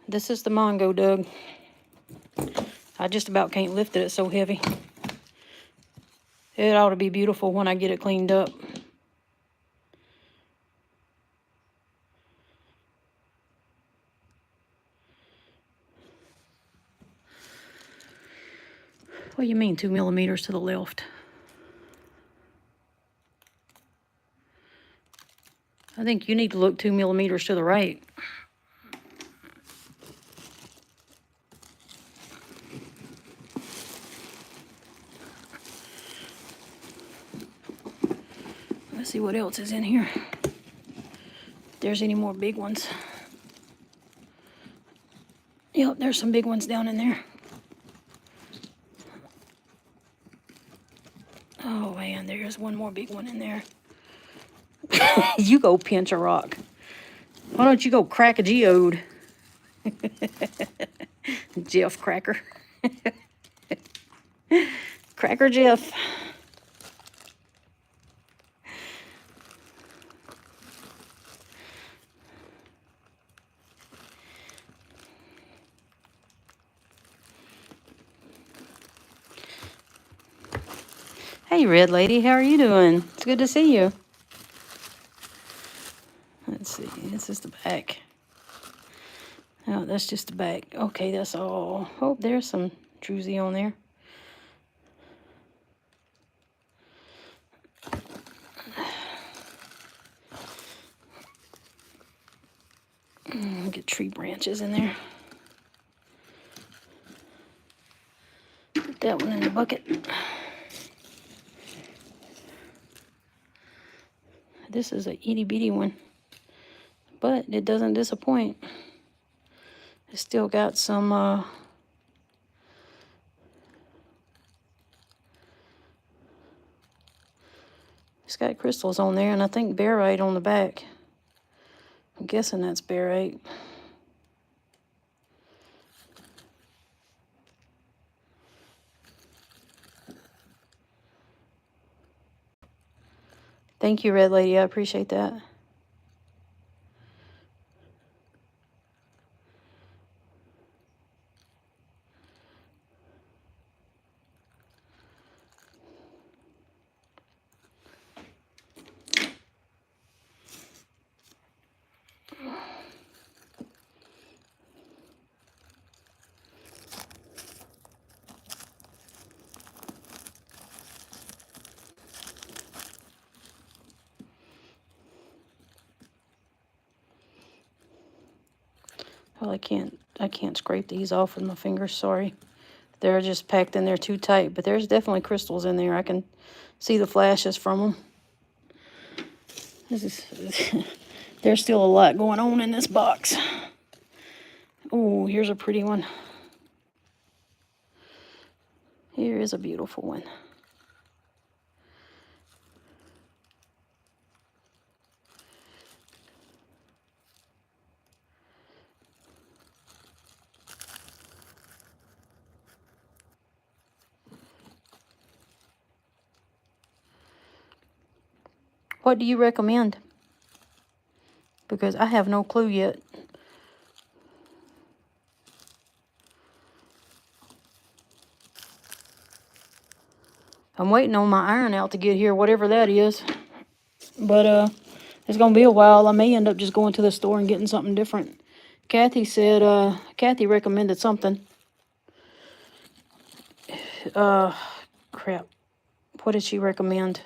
This is the Mongo, Doug. I just about can't lift it. It's so heavy. It ought to be beautiful when I get it cleaned up. What do you mean 2 millimeters to the left? I think you need to look 2 millimeters to the right. Let's see what else is in here. If there's any more big ones. Yep, there's some big ones down in there. Oh man, there's one more big one in there. You go pinch a rock. Why don't you go crack a geode? Jeff Cracker. Cracker Jeff. Hey, Red Lady, how are you doing? It's good to see you. Let's see, this is the back. Oh, that's just the back. Okay, that's all. Oh, there's some druzy on there. Get tree branches in there. Put that one in the bucket. This is a itty bitty one, but it doesn't disappoint. It's still got some it's got crystals on there, and I think barite on the back. I'm guessing that's barite. Thank you, Red Lady. I appreciate that. Well, I can't scrape these off with my fingers, sorry. They're just packed in there too tight, but there's definitely crystals in there. I can see the flashes from them. This is there's still a lot going on in this box. Oh, here's a pretty one. Here is a beautiful one. What do you recommend? Because I have no clue yet. I'm waiting on my iron out to get here, whatever that is. But it's going to be a while. I may end up just going to the store and getting something different. Kathy said, Kathy recommended something. Crap. What did she recommend?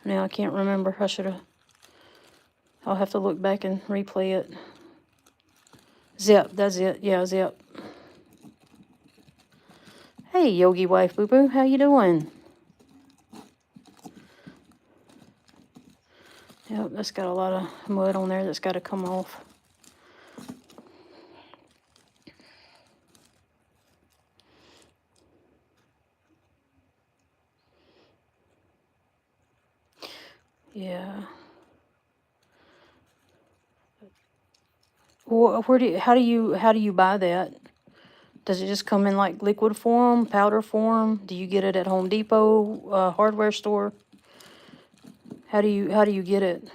Now I can't remember. I'll have to look back and replay it. Zip, that's it. Yeah, Zip. Hey, Yogi Wife Boo Boo, how you doing? Yep, that's got a lot of mud on there that's got to come off. Yeah. Well, how do you buy that? Does it just come in like liquid form, powder form? Do you get it at Home Depot, hardware store? How do you get it?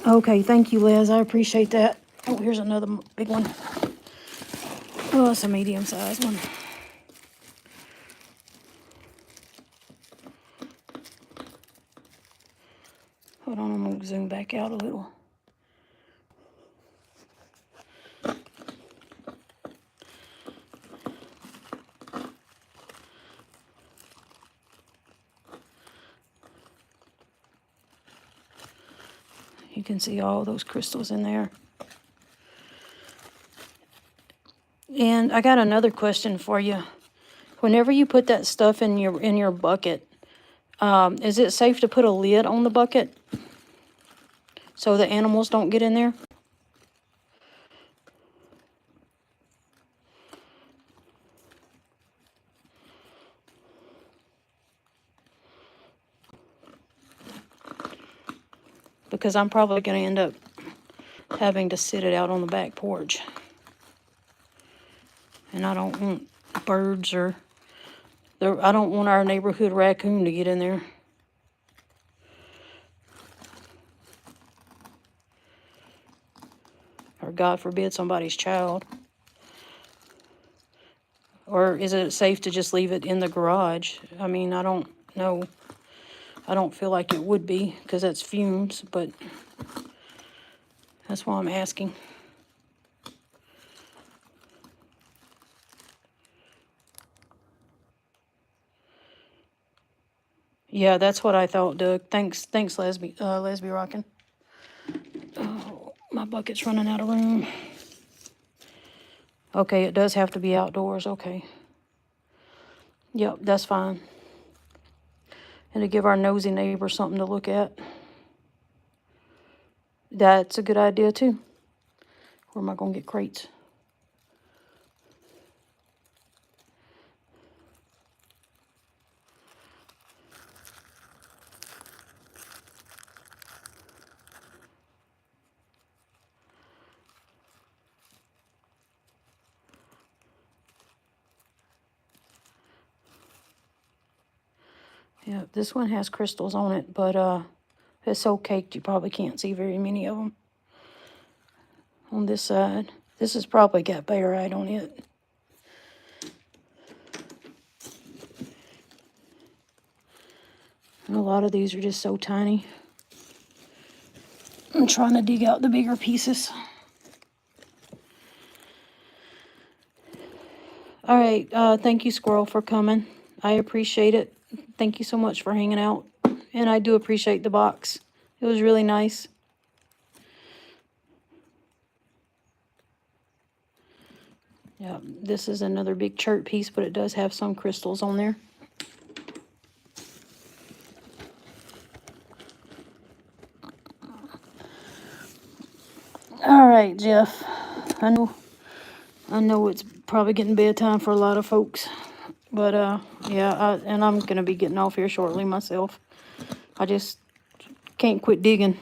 Okay, thank you, Liz. I appreciate that. Oh, here's another big one. Oh, it's a medium-sized one. Hold on, I'm going to zoom back out a little. You can see all those crystals in there. And I got another question for you. Whenever you put that stuff in your bucket, is it safe to put a lid on the bucket so the animals don't get in there? Because I'm probably going to end up having to sit it out on the back porch. And I don't want birds or... I don't want our neighborhood raccoon to get in there. Or God forbid somebody's child. Or is it safe to just leave it in the garage? I mean, I don't know. I don't feel like it would be because that's fumes, but that's why I'm asking. Yeah, that's what I thought, Doug. Thanks, Lesby Rockin'. Oh, my bucket's running out of room. Okay, it does have to be outdoors. Okay. Yep, that's fine. And to give our nosy neighbor something to look at. That's a good idea, too. Where am I going to get crates? Yeah, this one has crystals on it, but it's so caked you probably can't see very many of them. On this side. This has probably got barite on it. And a lot of these are just so tiny. I'm trying to dig out the bigger pieces. All right, thank you, Squirrel, for coming. I appreciate it. Thank you so much for hanging out. And I do appreciate the box. It was really nice. Yeah, this is another big chert piece, but it does have some crystals on there. All right, Jeff. I know it's probably getting bedtime for a lot of folks. But, yeah, and I'm going to be getting off here shortly myself. I just can't quit digging.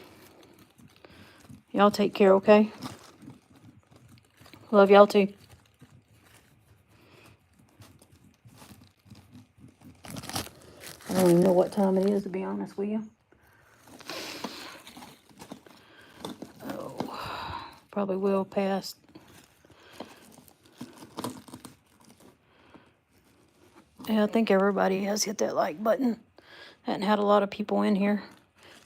Y'all take care, okay? Love y'all too. I don't even know what time it is, to be honest with you. Oh, probably well past. Yeah, I think everybody has hit that like button. Hadn't had a lot of people in here.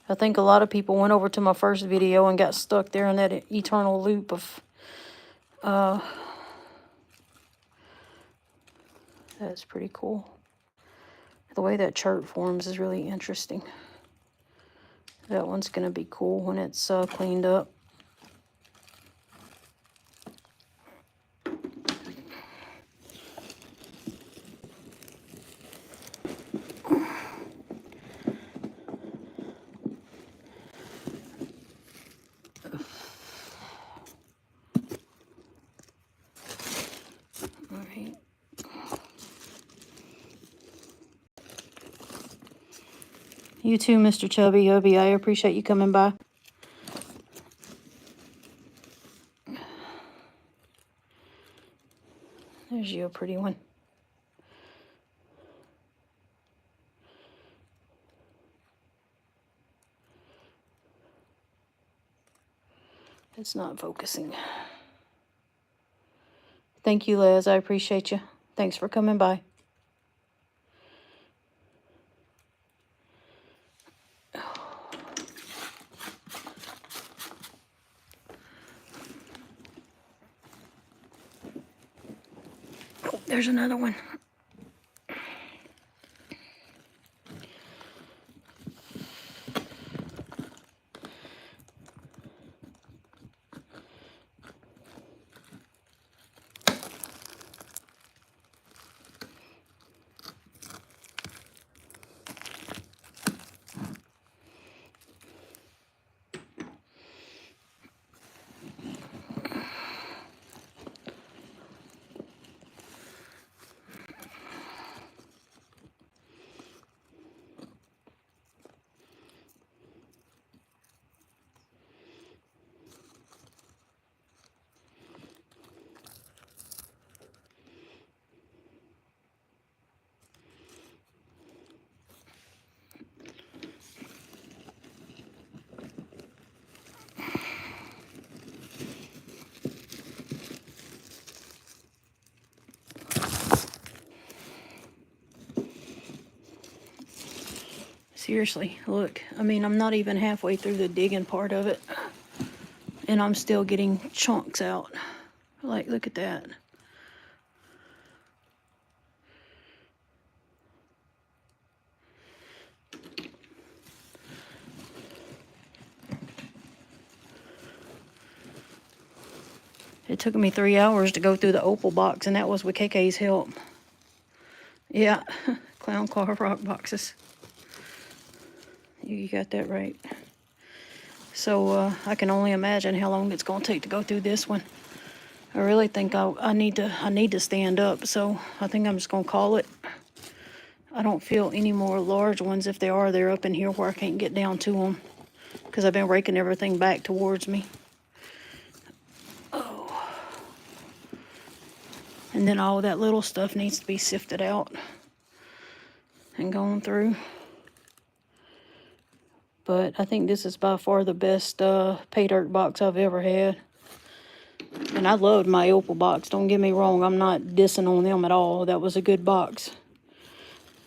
I think a lot of people went over to my first video and got stuck there in that eternal loop of, that's pretty cool. The way that chart forms is really interesting. That one's going to be cool when it's cleaned up. All right. You too, Mr. Chubby Hubby. I appreciate you coming by. There's you, a pretty one. It's not focusing. Thank you, Liz. I appreciate you. Thanks for coming by. Oh, there's another one. Seriously, look. I mean, I'm not even halfway through the digging part of it, and I'm still getting chunks out. Like, look at that. It took me 3 hours to go through the opal box, and that was with KK's help. Yeah, clown car rock boxes. You got that right. So I can only imagine how long it's going to take to go through this one. I really think I need to stand up, so I think I'm just going to call it. I don't feel any more large ones. If they are, they're up in here where I can't get down to them, because I've been raking everything back towards me. Oh. And then all that little stuff needs to be sifted out and gone through. But I think this is by far the best pay dirt box I've ever had. And I loved my opal box. Don't get me wrong. I'm not dissing on them at all. That was a good box.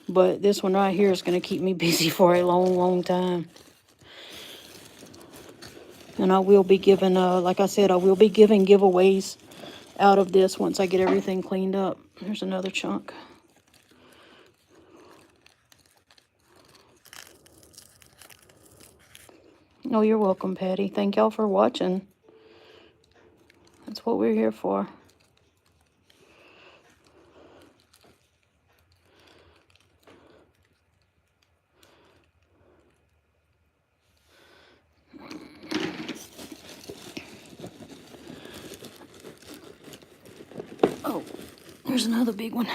But this one right here is going to keep me busy for a long, long time. And I will be giving, like I said, I will be giving giveaways out of this once I get everything cleaned up. There's another chunk. Oh, you're welcome, Patty. Thank y'all for watching. That's what we're here for. Oh, there's another big one.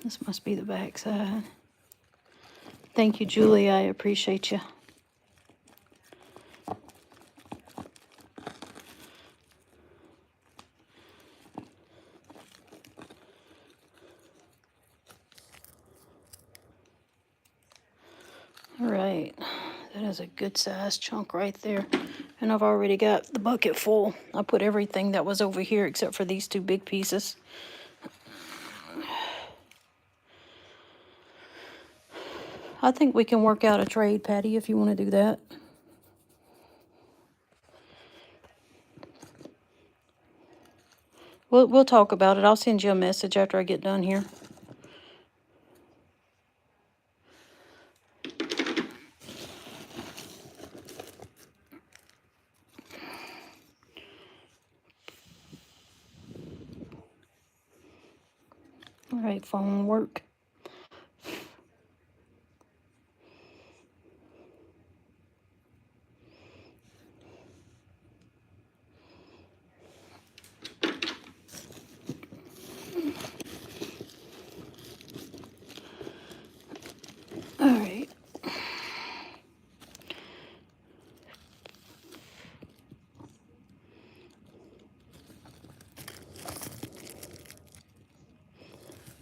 This must be the back side. Thank you, Julie. I appreciate you. All right, that is a good sized chunk right there. And I've already got the bucket full. I put everything that was over here except for these two big pieces. I think we can work out a trade, Patty, if you want to do that. We'll talk about it. I'll send you a message after I get done here. All right, phone work.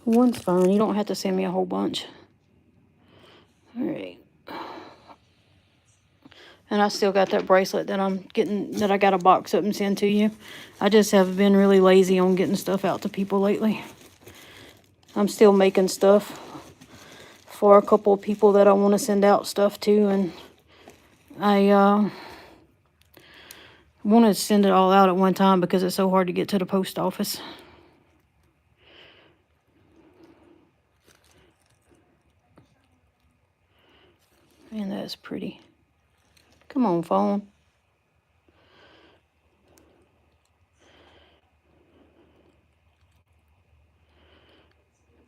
One's fine. You don't have to send me a whole bunch. All right. And I still got that bracelet that I'm getting, that I got to box up and send to you. I just have been really lazy on getting stuff out to people lately. I'm still making stuff for a couple of people that I want to send out stuff to, and I want to send it all out at one time because it's so hard to get to the post office. Man, that's pretty. Come on, phone.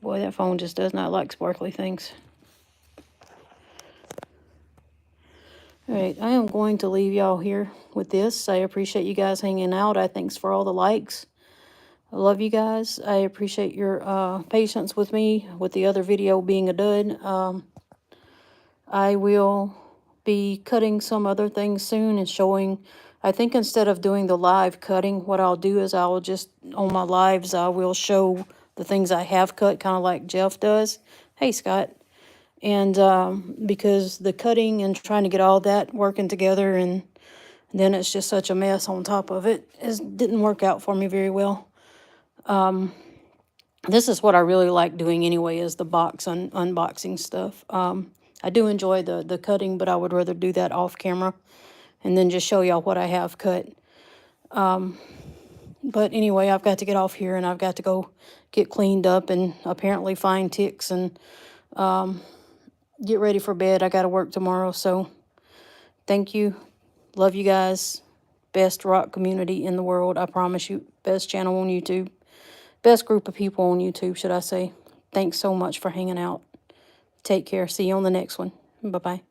Boy, that phone just does not like sparkly things. Alright, I am going to leave y'all here with this. I appreciate you guys hanging out. Thanks for all the likes. I love you guys. I appreciate your patience with me with the other video being a dud. I will be cutting some other things soon and showing. I think instead of doing the live cutting, what I'll do is I will just, on my lives, I will show the things I have cut, kind of like Jeff does. Hey, Scott. And because the cutting and trying to get all that working together, and then it's just such a mess on top of it, didn't work out for me very well. This is what I really like doing anyway, is the unboxing stuff. I do enjoy the cutting, but I would rather do that off camera and then just show y'all what I have cut. But anyway, I've got to get off here and I've got to go get cleaned up and apparently find ticks and get ready for bed. I got to work tomorrow, so thank you. Love you guys. Best rock community in the world, I promise you. Best channel on YouTube. Best group of people on YouTube, should I say. Thanks so much for hanging out. Take care. See you on the next one. Bye-bye.